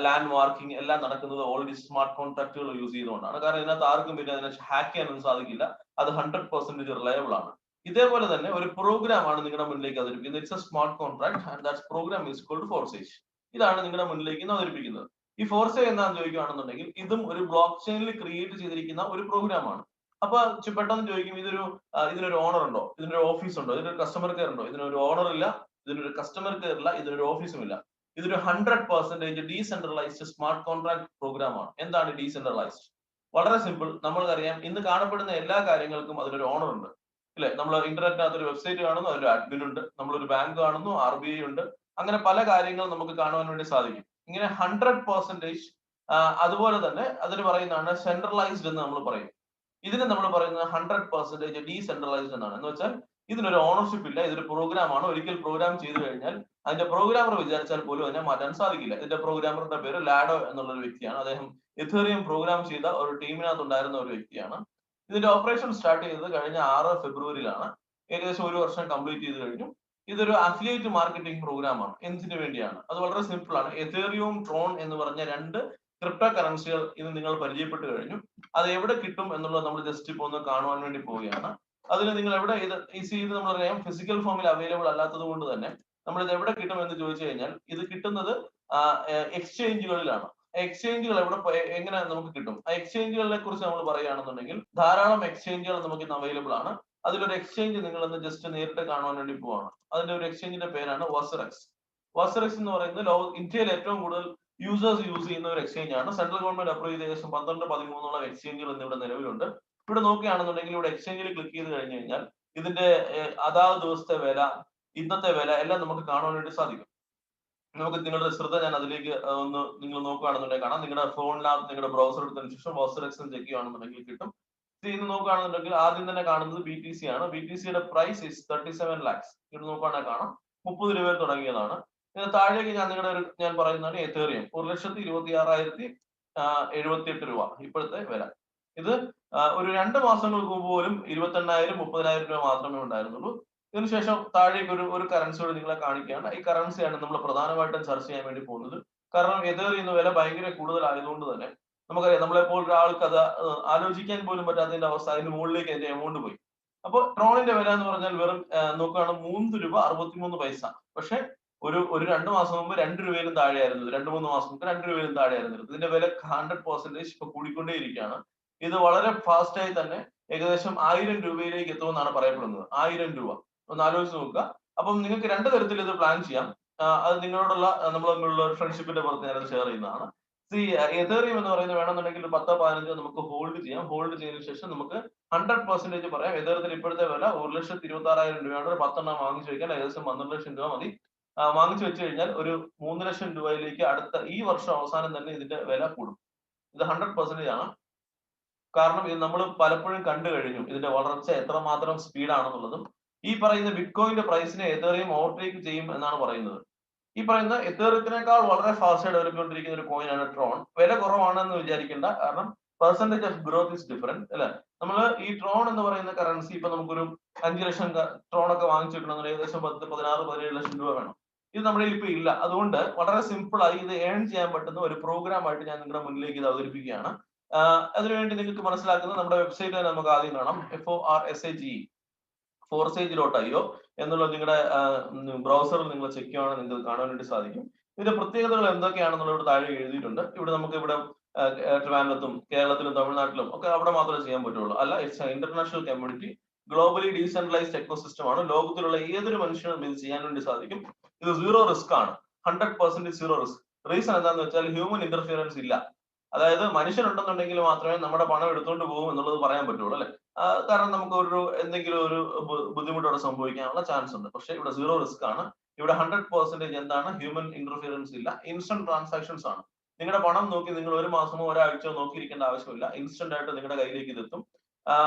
ലാൻഡ് മാർക്കിംഗ് എല്ലാം നടക്കുന്നത് ഓൾറെഡി സ്മാർട്ട് കോൺട്രാക്ടുകൾ യൂസ് ചെയ്തുകൊണ്ടാണ്. കാരണം ഇതിനകത്ത് ആർക്കും പിന്നെ അതിനെ ഹാക്ക് ചെയ്യാനൊന്നും സാധിക്കില്ല. അത് 100% റിലയബിൾ ആണ്. ഇതേപോലെ തന്നെ ഒരു പ്രോഗ്രാം ആണ് നിങ്ങളുടെ മുന്നിലേക്ക് അവതരിപ്പിക്കുന്നത്. It's a smart contract and that program is called Forsage. ഇതാണ് നിങ്ങളുടെ മുന്നിലേക്ക് അവതരിപ്പിക്കുന്നത്. ഈ ഫോർസേജ് എന്താണെന്ന് ചോദിക്കുകയാണെന്നുണ്ടെങ്കിൽ ഇതും ഒരു ബ്ലോക്ക് ചെയിനിൽ ക്രിയേറ്റ് ചെയ്തിരിക്കുന്ന ഒരു പ്രോഗ്രാം ആണ്. അപ്പൊ പെട്ടെന്ന് ചോദിക്കും, ഇതിനൊരു ഓണർ ഉണ്ടോ, ഇതിനൊരു ഓഫീസ് ഉണ്ടോ, ഇതിനൊരു കസ്റ്റമർ കെയർ ഉണ്ടോ? ഇതിനൊരു ഓണർ ഇല്ല, ഇതിനൊരു കസ്റ്റമർ കെയർ ഇല്ല, ഇതിനൊരു ഓഫീസും ഇല്ല. ഇതൊരു 100% ഡീസെൻട്രലൈസ്ഡ് സ്മാർട്ട് കോൺട്രാക്ട് പ്രോഗ്രാം ആണ്. എന്താണ് ഡീസെൻട്രലൈസ്ഡ്? വളരെ സിമ്പിൾ. നമ്മൾക്കറിയാം ഇന്ന് കാണപ്പെടുന്ന എല്ലാ കാര്യങ്ങൾക്കും അതിലൊരു ഓണർ ഉണ്ട്, അല്ലെ? നമ്മൾ ഇന്റർനെറ്റിനകത്ത് ഒരു വെബ്സൈറ്റ് കാണുന്നു, അതിലൊരു അഡ്മിൻ ഉണ്ട്. നമ്മളൊരു ബാങ്ക് കാണുന്നു, RBI ഉണ്ട്. അങ്ങനെ പല കാര്യങ്ങളും നമുക്ക് കാണുവാൻ വേണ്ടി സാധിക്കും. ഇങ്ങനെ 100% അതുപോലെ തന്നെ അതിന് പറയുന്നതാണ് സെൻട്രലൈസ്ഡ് എന്ന് നമ്മൾ പറയും. ഇതിന് നമ്മൾ പറയുന്നത് 100% ഡീസെൻട്രലൈസ്ഡ് എന്നാണ്. എന്ന് വെച്ചാൽ ഇതിനൊരു ഓണർഷിപ്പ് ഇല്ല, ഇതൊരു പ്രോഗ്രാം ആണ്. ഒരിക്കൽ പ്രോഗ്രാം ചെയ്തു കഴിഞ്ഞാൽ അതിന്റെ പ്രോഗ്രാമർ വിചാരിച്ചാൽ പോലും അതിനെ മാറ്റാൻ സാധിക്കില്ല. ഇതിന്റെ പ്രോഗ്രാമറിന്റെ പേര് ലാഡോ എന്നുള്ള ഒരു വ്യക്തിയാണ്. അദ്ദേഹം എഥേറിയം പ്രോഗ്രാം ചെയ്ത ഒരു ടീമിനകത്ത് ഉണ്ടായിരുന്ന ഒരു വ്യക്തിയാണ്. ഇതിന്റെ ഓപ്പറേഷൻ സ്റ്റാർട്ട് ചെയ്തത് കഴിഞ്ഞ 6 ഫെബ്രുവരിയിലാണ്. ഏകദേശം 1 വർഷം കംപ്ലീറ്റ് ചെയ്ത് കഴിഞ്ഞു. ഇതൊരു അഫിലിയേറ്റ് മാർക്കറ്റിംഗ് പ്രോഗ്രാം ആണ്. എന്തിനു വേണ്ടിയാണ്? അത് വളരെ സിമ്പിൾ ആണ്. എഥേറിയവും ട്രോൺ എന്ന് പറഞ്ഞ 2 ക്രിപ്റ്റോ കറൻസികൾ ഇത് നിങ്ങൾ പരിചയപ്പെട്ട് കഴിഞ്ഞു. അത് എവിടെ കിട്ടും എന്നുള്ളത് നമ്മൾ ജസ്റ്റ് ഇപ്പോൾ ഒന്ന് കാണുവാൻ വേണ്ടി പോവുകയാണ്. അതിൽ നിങ്ങൾ എവിടെ ഇത് നമ്മളറിയാം ഫിസിക്കൽ ഫോമിൽ അവൈലബിൾ അല്ലാത്തത് കൊണ്ട് തന്നെ നമ്മൾ ഇത് എവിടെ കിട്ടും എന്ന് ചോദിച്ചു കഴിഞ്ഞാൽ ഇത് കിട്ടുന്നത് എക്സ്ചേഞ്ചുകളിലാണ്. എക്സ്ചേഞ്ചുകൾ എങ്ങനെ നമുക്ക് കിട്ടും? ആ എക്സ്ചേഞ്ചുകളെ കുറിച്ച് നമ്മൾ പറയുകയാണെന്നുണ്ടെങ്കിൽ ധാരാളം എക്സ്ചേഞ്ചുകൾ നമുക്ക് ഇന്ന് അവൈലബിൾ ആണ്. അതിലൊരു എക്സ്ചേഞ്ച് നിങ്ങൾ ഒന്ന് ജസ്റ്റ് നേരിട്ട് കാണുവാൻ വേണ്ടി പോവാണ്. അതിന്റെ ഒരു എക്സ്ചേഞ്ചിന്റെ പേരാണ് വസറക്സ്. വസറക്സ് എന്ന് പറയുന്നത് ഇന്ത്യയിൽ ഏറ്റവും കൂടുതൽ യൂസേഴ്സ് യൂസ് ചെയ്യുന്ന ഒരു എക്സ്ചേഞ്ച് ആണ്. സെൻട്രൽ ഗവൺമെന്റ് അപ്രൂവ് ചെയ്ത ഏകദേശം 12-13 എക്സ്ചേഞ്ചുകൾ ഇന്ന് ഇവിടെ നിലവിലുണ്ട്. ഇവിടെ നോക്കുകയാണെന്നുണ്ടെങ്കിൽ ഇവിടെ എക്സ്ചേഞ്ചിൽ ക്ലിക്ക് ചെയ്ത് കഴിഞ്ഞു കഴിഞ്ഞാൽ ഇതിന്റെ അതാത് ദിവസത്തെ വില, ഇന്നത്തെ വില എല്ലാം നമുക്ക് കാണാൻ വേണ്ടി സാധിക്കും. നമുക്ക് നിങ്ങളുടെ ശ്രദ്ധ ഞാൻ അതിലേക്ക് ഒന്ന് നിങ്ങൾ നോക്കുകയാണെന്നുണ്ടെങ്കിൽ കാണാം. നിങ്ങളുടെ ഫോണിനകത്ത് നിങ്ങളുടെ ബ്രൗസർ എടുത്തതിന് ശേഷം വസറക്സ് ചെക്ക് ചെയ്യുകയാണെന്നുണ്ടെങ്കിൽ കിട്ടും. ഇത് നോക്കുകയാണെന്നുണ്ടെങ്കിൽ ആദ്യം തന്നെ കാണുന്നത് BTC ആണ്. BTCയുടെ പ്രൈസ് ഇസ് 37 lakhs. ഇത് നോക്കുകയാണെങ്കിൽ കാണാം 30 രൂപയിൽ തുടങ്ങിയതാണ്. താഴേക്ക് ഞാൻ പറയുന്നതാണ് എഥേറിയം 1,26,078 രൂപ ഇപ്പോഴത്തെ വില. ഇത് ഒരു 2 മാസങ്ങൾക്ക് മുമ്പ് പോലും 28,000-30,000 രൂപ മാത്രമേ ഉണ്ടായിരുന്നുള്ളൂ. ഇതിനുശേഷം താഴേക്ക് ഒരു കറൻസിയോട് നിങ്ങളെ കാണിക്കുകയാണ്. ഈ കറൻസിയാണ് നമ്മൾ പ്രധാനമായിട്ടും ചർച്ച ചെയ്യാൻ വേണ്ടി പോകുന്നത്. കാരണം എഥേറിയം വില ഭയങ്കര കൂടുതലായതുകൊണ്ട് തന്നെ നമുക്കറിയാം നമ്മളെപ്പോൾ ഒരാൾക്ക് അത് ആലോചിക്കാൻ പോലും പറ്റാത്തതിന്റെ അവസ്ഥ. അതിന് മുകളിലേക്ക് അതിന്റെ എമൗണ്ട് പോയി. അപ്പൊ ട്രോണിന്റെ വില എന്ന് പറഞ്ഞാൽ വെറും നോക്കുകയാണ് 3 രൂപ 63 പൈസ. പക്ഷെ ഒരു 2 മാസം മുമ്പ് 2 രൂപയിലും താഴെയായിരുന്നു. 2-3 മാസം മുമ്പ് 2 രൂപയിലും താഴെയായിരുന്നു. ഇതിന്റെ വില 100% ഇപ്പൊ കൂടിക്കൊണ്ടേയിരിക്കുകയാണ്. ഇത് വളരെ ഫാസ്റ്റ് ആയി തന്നെ ഏകദേശം 1000 രൂപയിലേക്ക് എത്തുമെന്നാണ് പറയപ്പെടുന്നത്. 1000 രൂപ ഒന്ന് ആലോചിച്ച് നോക്കുക. അപ്പം നിങ്ങൾക്ക് 2 തരത്തിൽ ഇത് പ്ലാൻ ചെയ്യാം. അത് നിങ്ങളോടുള്ള നമ്മൾ തമ്മിലുള്ള ഫ്രണ്ട്ഷിപ്പിന്റെ പുറത്ത് ഞാനത് ഷെയർ ചെയ്യുന്നതാണ്. എഥേറിയം എന്ന് പറയുന്നത് വേണമെന്നുണ്ടെങ്കിൽ 10-15 നമുക്ക് ഹോൾഡ് ചെയ്യാം. ഹോൾഡ് ചെയ്തതിനു ശേഷം നമുക്ക് 100% പറയാം. എഥേറിയത്തിന് ഇപ്പോഴത്തെ വില 1,26,000 രൂപയാണ്. ഒരു 10 എണ്ണം വാങ്ങിച്ചു വയ്ക്കാൻ ഏകദേശം 12 ലക്ഷം രൂപ മതി. വാങ്ങിച്ചു വെച്ച് കഴിഞ്ഞാൽ ഒരു 3 ലക്ഷം രൂപയിലേക്ക് അടുത്ത ഈ വർഷം അവസാനം തന്നെ ഇതിന്റെ വില കൂടും. ഇത് 100% ആണ്. കാരണം ഇത് നമ്മൾ പലപ്പോഴും കണ്ടു കഴിഞ്ഞു ഇതിന്റെ വളർച്ച എത്രമാത്രം സ്പീഡാണെന്നുള്ളതും. ഈ പറയുന്ന ബിറ്റ്കോയിന്റെ പ്രൈസിനെ എഥേറിയം ഓവർടേക്ക് ചെയ്യും എന്നാണ് പറയുന്നത്. ഈ പറയുന്ന എഥേറിയത്തിനേക്കാൾ വളരെ ഫാസ്റ്റ് ഡെവലപ്പ് ചെയ്തുകൊണ്ടിരിക്കുന്ന ഒരു കോയിൻ ആണ് ട്രോൺ. വില കുറവാണെന്ന് വിചാരിക്കേണ്ട, കാരണം percentage of growth is different, അല്ലെ? നമ്മൾ ഈ ട്രോൺ എന്ന് പറയുന്ന കറൻസി ഇപ്പൊ നമുക്കൊരു 5 ലക്ഷം ട്രോൺ ഒക്കെ വാങ്ങിച്ചു വെക്കണമെങ്കിൽ ഏകദേശം 16-17 ലക്ഷം രൂപ വേണം. ഇത് നമ്മുടെ ഇപ്പൊ ഇല്ല. അതുകൊണ്ട് വളരെ സിമ്പിൾ ആയി ഇത് ഏൺ ചെയ്യാൻ പറ്റുന്ന ഒരു പ്രോഗ്രാം ആയിട്ട് ഞാൻ നിങ്ങളുടെ മുന്നിലേക്ക് ഇത് അവതരിപ്പിക്കുകയാണ്. അതിനുവേണ്ടി നിങ്ങൾക്ക് മനസ്സിലാക്കുന്നത് നമ്മുടെ വെബ്സൈറ്റ് നമുക്ക് ആദ്യം കാണാം. forsage.io എന്നുള്ള നിങ്ങളുടെ ബ്രൗസറിൽ നിങ്ങൾ ചെക്ക് ചെയ്യുകയാണെങ്കിൽ നിങ്ങൾക്ക് കാണാൻ വേണ്ടി സാധിക്കും. ഇതിന്റെ പ്രത്യേകതകൾ എന്തൊക്കെയാണെന്നുള്ളത് ഇവിടെ താഴെ എഴുതിയിട്ടുണ്ട്. ഇവിടെ നമുക്ക് ട്രിവാൻഡ്രത്തും കേരളത്തിലും തമിഴ്നാട്ടിലും ഒക്കെ അവിടെ മാത്രമേ ചെയ്യാൻ പറ്റുള്ളൂ. അല്ല, it's international community, globally decentralised ecosystem ആണ്. ലോകത്തിലുള്ള ഏതൊരു മനുഷ്യനും ഇത് ചെയ്യാൻ വേണ്ടി സാധിക്കും. ഇത് 0 റിസ്ക് ആണ്. 100% 0 റിസ്ക്. റീസൺ എന്താണെന്ന് വെച്ചാൽ ഹ്യൂമൻ ഇന്റർഫിയറൻസ് ഇല്ല. അതായത് മനുഷ്യനുണ്ടെന്നുണ്ടെങ്കിൽ മാത്രമേ നമ്മുടെ പണം എടുത്തുകൊണ്ട് പോകും എന്നുള്ളത് പറയാൻ പറ്റുള്ളൂ, അല്ലെ? കാരണം നമുക്ക് എന്തെങ്കിലും ഒരു ബുദ്ധിമുട്ടോടെ സംഭവിക്കാനുള്ള ചാൻസ് ഉണ്ട്. പക്ഷെ ഇവിടെ 0 റിസ്ക് ആണ്. ഇവിടെ 100% എന്താണ്, ഹ്യൂമൻ ഇന്റർഫിയറൻസ് ഇല്ല. ഇൻസ്റ്റന്റ് ട്രാൻസാക്ഷൻസ് ആണ്. നിങ്ങളുടെ പണം നോക്കി നിങ്ങൾ 1 മാസമോ ഒരാഴ്ചയോ നോക്കിയിരിക്കേണ്ട ആവശ്യമില്ല. ഇൻസ്റ്റന്റ് ആയിട്ട് നിങ്ങളുടെ കയ്യിലേക്ക് ഇതെത്തും.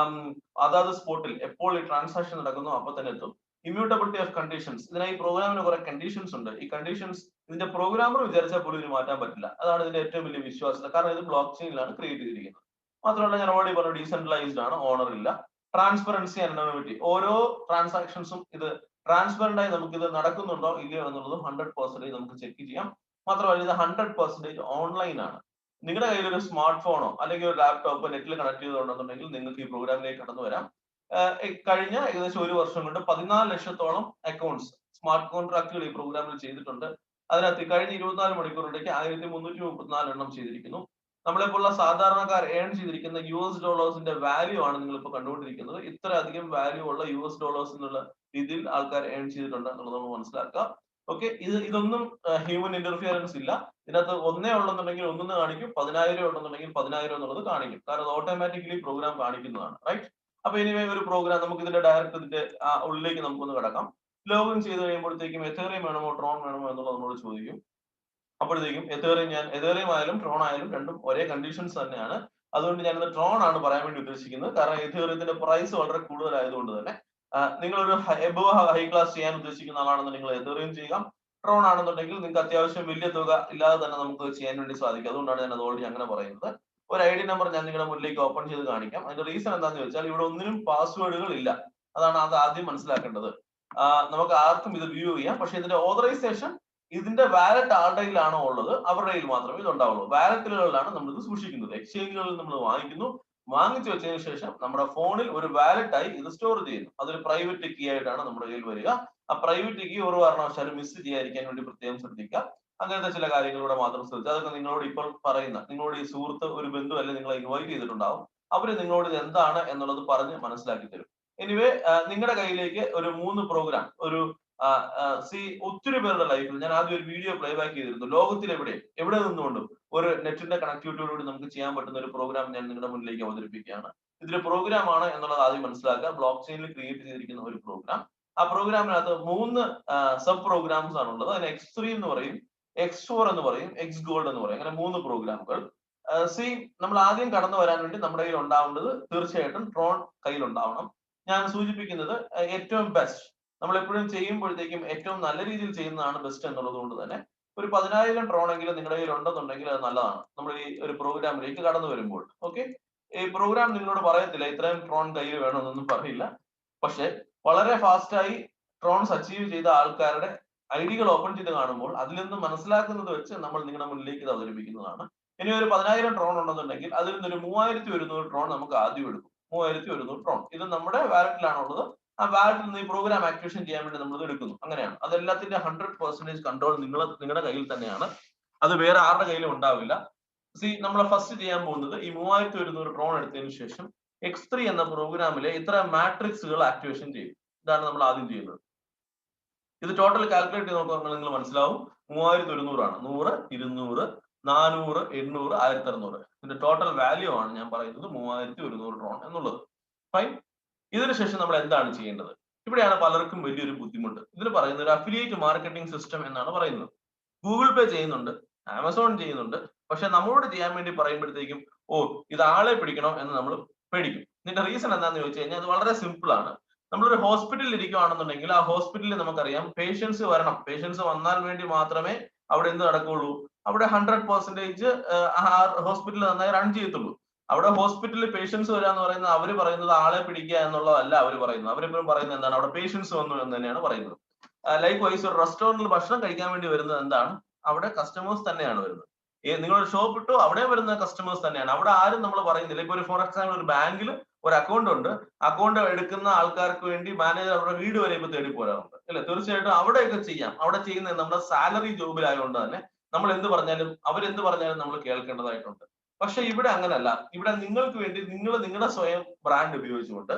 അതാത് സ്പോട്ടിൽ എപ്പോൾ ഈ ട്രാൻസാക്ഷൻ നടക്കുന്നു അപ്പൊ തന്നെ എത്തും. Immutability of conditions. ഇതിനായി പ്രോഗ്രാമിന് കുറെ കണ്ടീഷൻസ് ഉണ്ട്. ഈ കണ്ടീഷൻസ് ഇതിന്റെ പ്രോഗ്രാമർ വിചാരിച്ചാൽ പോലും ഇത് മാറ്റാൻ പറ്റില്ല. അതാണ് ഇതിന്റെ ഏറ്റവും വലിയ വിശ്വാസ്യത. കാരണം ഇത് ബ്ലോക്ക് ചെയിനിലാണ് ക്രിയേറ്റ് ചെയ്തിരിക്കുന്നത്. മാത്രമല്ല ഞാൻ ഓൾറെഡി പറഞ്ഞു ഡീസെൻട്രലൈസ്ഡ് ആണ്, ഓണർ ഇല്ല. Transparency and anonymity. ഓരോ ട്രാൻസാക്ഷൻസും ഇത് ട്രാൻസ്പെറന്റ് ആയി നമുക്ക് ഇത് നടക്കുന്നുണ്ടോ ഇല്ലയോ എന്നുള്ളതും 100% നമുക്ക് ചെക്ക് ചെയ്യാം. മാത്രമല്ല ഇത് 100% ഓൺലൈൻ ആണ്. നിങ്ങളുടെ കയ്യിൽ ഒരു സ്മാർട്ട് ഫോണോ അല്ലെങ്കിൽ ഒരു ലാപ്ടോപ്പോ നെറ്റിൽ കണക്ട് ചെയ്തുകൊണ്ടെന്നുണ്ടെങ്കിൽ നിങ്ങൾക്ക് ഈ പ്രോഗ്രാമിലേക്ക് കടന്നു വരാം. കഴിഞ്ഞ ഏകദേശം 1 വർഷം കൊണ്ട് 14 ലക്ഷത്തോളം അക്കൗണ്ട്സ് സ്മാർട്ട് കോൺട്രാക്റ്റുകൾ ഈ പ്രോഗ്രാമിൽ ചെയ്തിട്ടുണ്ട്. അതിനകത്ത് കഴിഞ്ഞ 24 മണിക്കൂറിലേക്ക് 1334 എണ്ണം ചെയ്തിരിക്കുന്നു. നമ്മളെപ്പോലുള്ള സാധാരണക്കാർ ഏൺ ചെയ്തിരിക്കുന്ന $ന്റെ വാല്യൂ ആണ് നിങ്ങൾ ഇപ്പോൾ കണ്ടുകൊണ്ടിരിക്കുന്നത്. ഇത്ര അധികം വാല്യൂ ഉള്ള $, എന്നുള്ള രീതിയിൽ ആൾക്കാർ ഏൺ ചെയ്തിട്ടുണ്ട് എന്നുള്ളത് നമ്മൾ മനസ്സിലാക്കുക. ഓക്കെ, ഇതൊന്നും ഹ്യൂമൻ ഇന്റർഫിയറൻസ് ഇല്ല. ഇതിനകത്ത് ഒന്നേ ഉള്ളെന്നുണ്ടെങ്കിൽ ഒന്നെന്ന് കാണിക്കും, 10,000 ഉണ്ടെന്നുണ്ടെങ്കിൽ 10,000 എന്നുള്ളത് കാണിക്കും. കാരണം അത് ഓട്ടോമാറ്റിക്കലി പ്രോഗ്രാം കാണിക്കുന്നതാണ്. റൈറ്റ്. അപ്പൊ എനിവേ ഒരു പ്രോഗ്രാം നമുക്ക് ഇതിന്റെ ഡയറക്റ്റ് ഇതിന്റെ ഉള്ളിലേക്ക് നമുക്കൊന്ന് കിടക്കാം. ലോഗിൻ ചെയ്ത് കഴിയുമ്പോഴത്തേക്കും എഥേറിയം വേണമോ ട്രോൺ വേണമോ എന്നുള്ളത് നമ്മളോട് ചോദിക്കും. അപ്പോഴത്തേക്കും എഥേറിയം ആയാലും ട്രോൺ ആയാലും രണ്ടും ഒരേ കണ്ടീഷൻസ് തന്നെയാണ്. അതുകൊണ്ട് ഞാനിന്ന് ട്രോൺ ആണ് പറയാൻ വേണ്ടി ഉദ്ദേശിക്കുന്നത്. കാരണം എഥേറിയത്തിന്റെ പ്രൈസ് വളരെ കൂടുതലായതുകൊണ്ട് തന്നെ നിങ്ങളൊരു എബോവ് ഹൈ ക്ലാസ് ചെയ്യാൻ ഉദ്ദേശിക്കുന്ന ആളാണെന്നുണ്ടെങ്കിൽ എഥേറിയം ചെയ്യാം. ട്രോൺ ആണെന്നുണ്ടെങ്കിൽ നിങ്ങൾക്ക് അത്യാവശ്യം വലിയ തുക ഇല്ലാതെ തന്നെ നമുക്ക് ചെയ്യാൻ വേണ്ടി സാധിക്കും. അതുകൊണ്ടാണ് ഞാൻ അത് ഓൾറെഡി അങ്ങനെ പറയുന്നത്. ഒരു ഐഡി നമ്പർ ഞാൻ നിങ്ങളുടെ മുന്നിലേക്ക് ഓപ്പൺ ചെയ്ത് കാണിക്കാം. അതിന്റെ റീസൺ എന്താണെന്ന് ചോദിച്ചാൽ ഇവിടെ ഒന്നിനും പാസ്വേഡുകൾ ഇല്ല. അതാണ് അത് ആദ്യം മനസ്സിലാക്കേണ്ടത്. നമുക്ക് ആർക്കും ഇത് വ്യൂ ചെയ്യാം. പക്ഷെ ഇതിന്റെ ഓതറൈസേഷൻ ഇതിന്റെ വാലറ്റ് ആരുടെ കയ്യിലാണോ ഉള്ളത് അവരുടെ കയ്യിൽ മാത്രമേ ഇത് ഉണ്ടാവുള്ളൂ. വാലറ്റുകളിലാണ് നമ്മൾ ഇത് സൂക്ഷിക്കുന്നത്. എക്സ്ചേഞ്ചുകളിൽ നമ്മൾ വാങ്ങിക്കുന്നു. വാങ്ങിച്ചു വെച്ചതിന് ശേഷം നമ്മുടെ ഫോണിൽ ഒരു വാലറ്റ് ആയി ഇത് സ്റ്റോർ ചെയ്യുന്നു. അതൊരു പ്രൈവറ്റ് കീ ആയിട്ടാണ് നമ്മുടെ കയ്യിൽ വരിക. ആ പ്രൈവറ്റ് കീ ഒരു കാരണവശാലും മിസ് ചെയ്യാതിരിക്കാൻ വേണ്ടി പ്രത്യേകം ശ്രദ്ധിക്കുക. അങ്ങനത്തെ ചില കാര്യങ്ങളിലൂടെ മാത്രം ശ്രദ്ധിക്കുക. അതൊക്കെ നിങ്ങളോട് ഇപ്പോൾ പറയുന്ന നിങ്ങളോട് ഈ സുഹൃത്ത് ഒരു ബന്ധു അല്ലെ നിങ്ങളെ ഇൻവൈറ്റ് ചെയ്തിട്ടുണ്ടാവും. അവര് നിങ്ങളോട് ഇത് എന്താണ് എന്നുള്ളത് പറഞ്ഞ് മനസ്സിലാക്കി തരും. എനിവേ നിങ്ങളുടെ കയ്യിലേക്ക് ഒരു 3 പ്രോഗ്രാം ഒരു ഒത്തിരി പേരുടെ ലൈഫിൽ ഞാൻ ആദ്യം ഒരു വീഡിയോ പ്ലേ ബാക്ക് ചെയ്തിരുന്നു. ലോകത്തിൽ എവിടെ നിന്നുകൊണ്ടും ഒരു നെറ്റിന്റെ കണക്ടിവിറ്റിയോടുകൂടി നമുക്ക് ചെയ്യാൻ പറ്റുന്ന ഒരു പ്രോഗ്രാം ഞാൻ നിങ്ങളുടെ മുന്നിലേക്ക് അവതരിപ്പിക്കുകയാണ്. ഇതൊരു പ്രോഗ്രാം ആണ് എന്നുള്ളത് ആദ്യം മനസ്സിലാക്കുക. ബ്ലോക്ക് ചെയിനിൽ ക്രിയേറ്റ് ചെയ്തിരിക്കുന്ന ഒരു പ്രോഗ്രാം. ആ പ്രോഗ്രാമിനകത്ത് 3 സബ് പ്രോഗ്രാംസ് ആണുള്ളത്. അതിന് X3 എന്ന് പറയും, X4 എന്ന് പറയും, X ഗോൾഡ് എന്ന് പറയും. അങ്ങനെ 3 പ്രോഗ്രാമുകൾ. നമ്മൾ ആദ്യം കടന്നു വരാൻ വേണ്ടി നമ്മുടെ കയ്യിൽ ഉണ്ടാവേണ്ടത് തീർച്ചയായിട്ടും ട്രോൺ കയ്യിൽ ഉണ്ടാവണം. ഞാൻ സൂചിപ്പിക്കുന്നത് ഏറ്റവും ബെസ്റ്റ് നമ്മൾ എപ്പോഴും ചെയ്യുമ്പോഴത്തേക്കും ഏറ്റവും നല്ല രീതിയിൽ ചെയ്യുന്നതാണ് ബെസ്റ്റ് എന്നുള്ളത് കൊണ്ട് തന്നെ ഒരു 10,000 ട്രോൺ എങ്കിലും നിങ്ങളുടെ കയ്യിൽ ഉണ്ടെന്നുണ്ടെങ്കിൽ അത് നല്ലതാണ് നമ്മൾ ഈ ഒരു പ്രോഗ്രാമിലേക്ക് കടന്നു വരുമ്പോൾ. ഓക്കെ, ഈ പ്രോഗ്രാം നിങ്ങളോട് പറയത്തില്ല ഇത്രയും ട്രോൺ കയ്യിൽ വേണമെന്നൊന്നും പറയില്ല. പക്ഷെ വളരെ ഫാസ്റ്റായി ട്രോൺസ് അച്ചീവ് ചെയ്ത ആൾക്കാരുടെ ഐഡികൾ ഓപ്പൺ ചെയ്ത് കാണുമ്പോൾ അതിൽ നിന്ന് മനസ്സിലാക്കുന്നത് വെച്ച് നമ്മൾ നിങ്ങളുടെ മുന്നിലേക്ക് ഇത് അവതരിപ്പിക്കുന്നതാണ്. ഇനി ഒരു 10,000 ട്രോൺ ഉണ്ടെന്നുണ്ടെങ്കിൽ അതിൽ നിന്നൊരു 3,100 ട്രോൺ നമുക്ക് ആദ്യം എടുക്കും. 3,100 ട്രോൺ ഇത് നമ്മുടെ വാലറ്റിലാണുള്ളത്. ആ വാലറ്റിൽ നിന്ന് ഈ പ്രോഗ്രാം ആക്ടിവേഷൻ ചെയ്യാൻ വേണ്ടി നമ്മൾ ഇത് എടുക്കുന്നു. അങ്ങനെയാണ് അതെല്ലാത്തിന്റെ 100% കൺട്രോൾ നിങ്ങളുടെ കയ്യിൽ തന്നെയാണ്. അത് വേറെ ആരുടെ കയ്യിലും ഉണ്ടാവില്ല. നമ്മൾ ഫസ്റ്റ് ചെയ്യാൻ പോകുന്നത് ഈ 3,100 ട്രോൺ എടുത്തതിന് ശേഷം X3 എന്ന പ്രോഗ്രാമിലെ ഇത്ര മാട്രിക്സുകൾ ആക്ടിവേഷൻ ചെയ്യും. ഇതാണ് നമ്മൾ ആദ്യം ചെയ്യുന്നത്. ഇത് ടോട്ടൽ കാൽക്കുലേറ്റ് ചെയ്ത് നോക്കുമ്പോൾ നിങ്ങൾ മനസ്സിലാവും 3,100 ആണ്. 100, 200, 400, 800, 1,600 ഇതിന്റെ ടോട്ടൽ വാല്യൂ ആണ് ഞാൻ പറയുന്നത് 3,100 ട്രോൺ എന്നുള്ളത്. ഫൈൻ. ഇതിനുശേഷം നമ്മൾ എന്താണ് ചെയ്യേണ്ടത്? ഇവിടെയാണ് പലർക്കും വലിയൊരു ബുദ്ധിമുട്ട്. ഇതിന് പറയുന്നത് ഒരു അഫിലിയേറ്റ് മാർക്കറ്റിംഗ് സിസ്റ്റം എന്നാണ് പറയുന്നത്. ഗൂഗിൾ പേ ചെയ്യുന്നുണ്ട്, ആമസോൺ ചെയ്യുന്നുണ്ട്. പക്ഷെ നമ്മളോട് ചെയ്യാൻ വേണ്ടി പറയുമ്പോഴത്തേക്കും ഇത് ആളെ പിടിക്കണം എന്ന് നമ്മൾ പേടിക്കും. ഇതിന്റെ റീസൺ എന്താണെന്ന് ചോദിച്ചു കഴിഞ്ഞാൽ അത് വളരെ സിമ്പിൾ ആണ്. നമ്മളൊരു ഹോസ്പിറ്റലിൽ ഇരിക്കുകയാണെന്നുണ്ടെങ്കിൽ ആ ഹോസ്പിറ്റലിൽ നമുക്കറിയാം പേഷ്യൻസ് വരണം. പേഷ്യൻസ് വന്നാൽ വേണ്ടി മാത്രമേ അവിടെ എന്ത് നടക്കുള്ളൂ, അവിടെ 100% ഹോസ്പിറ്റൽ നന്നായി റൺ ചെയ്യത്തുള്ളൂ. അവിടെ ഹോസ്പിറ്റലിൽ പേഷ്യൻസ് വരിക എന്ന് പറയുന്നത് അവർ പറയുന്നത് ആളെ പിടിക്കുക എന്നുള്ളതല്ല അവർ പറയുന്നത്. അവരെപ്പോഴും പറയുന്നത് എന്താണ്, അവിടെ പേഷ്യൻസ് വന്നു എന്ന് തന്നെയാണ് പറയുന്നത്. ലൈക്ക് വൈസ് ഒരു റെസ്റ്റോറന്റിൽ ഭക്ഷണം കഴിക്കാൻ വേണ്ടി വരുന്നത് എന്താണ്, അവിടെ കസ്റ്റമേഴ്സ് തന്നെയാണ് വരുന്നത്. നിങ്ങളൊരു ഷോപ്പ് ഇട്ടു അവിടെ വരുന്ന കസ്റ്റമേഴ്സ് തന്നെയാണ്. അവിടെ ആരും നമ്മൾ പറയുന്നില്ല. ഇപ്പൊ ഒരു ഫോർ എക്സാമ്പിൾ ഒരു ബാങ്കിൽ ഒരു അക്കൗണ്ട് ഉണ്ട്. അക്കൗണ്ട് എടുക്കുന്ന ആൾക്കാർക്ക് വേണ്ടി മാനേജർ അവരുടെ വീട് വരെ ഇപ്പൊ തേടി പോരാറുണ്ട് അല്ലെ. തീർച്ചയായിട്ടും അവിടെയൊക്കെ ചെയ്യാം. അവിടെ ചെയ്യുന്നത് നമ്മുടെ സാലറി ജോബിലായതുകൊണ്ട് തന്നെ നമ്മൾ എന്ത് പറഞ്ഞാലും അവരെന്ത് പറഞ്ഞാലും നമ്മൾ കേൾക്കേണ്ടതായിട്ടുണ്ട്. പക്ഷെ ഇവിടെ അങ്ങനല്ല. ഇവിടെ നിങ്ങൾക്ക് വേണ്ടി നിങ്ങളുടെ സ്വയം ബ്രാൻഡ് ഉപയോഗിച്ചുകൊണ്ട്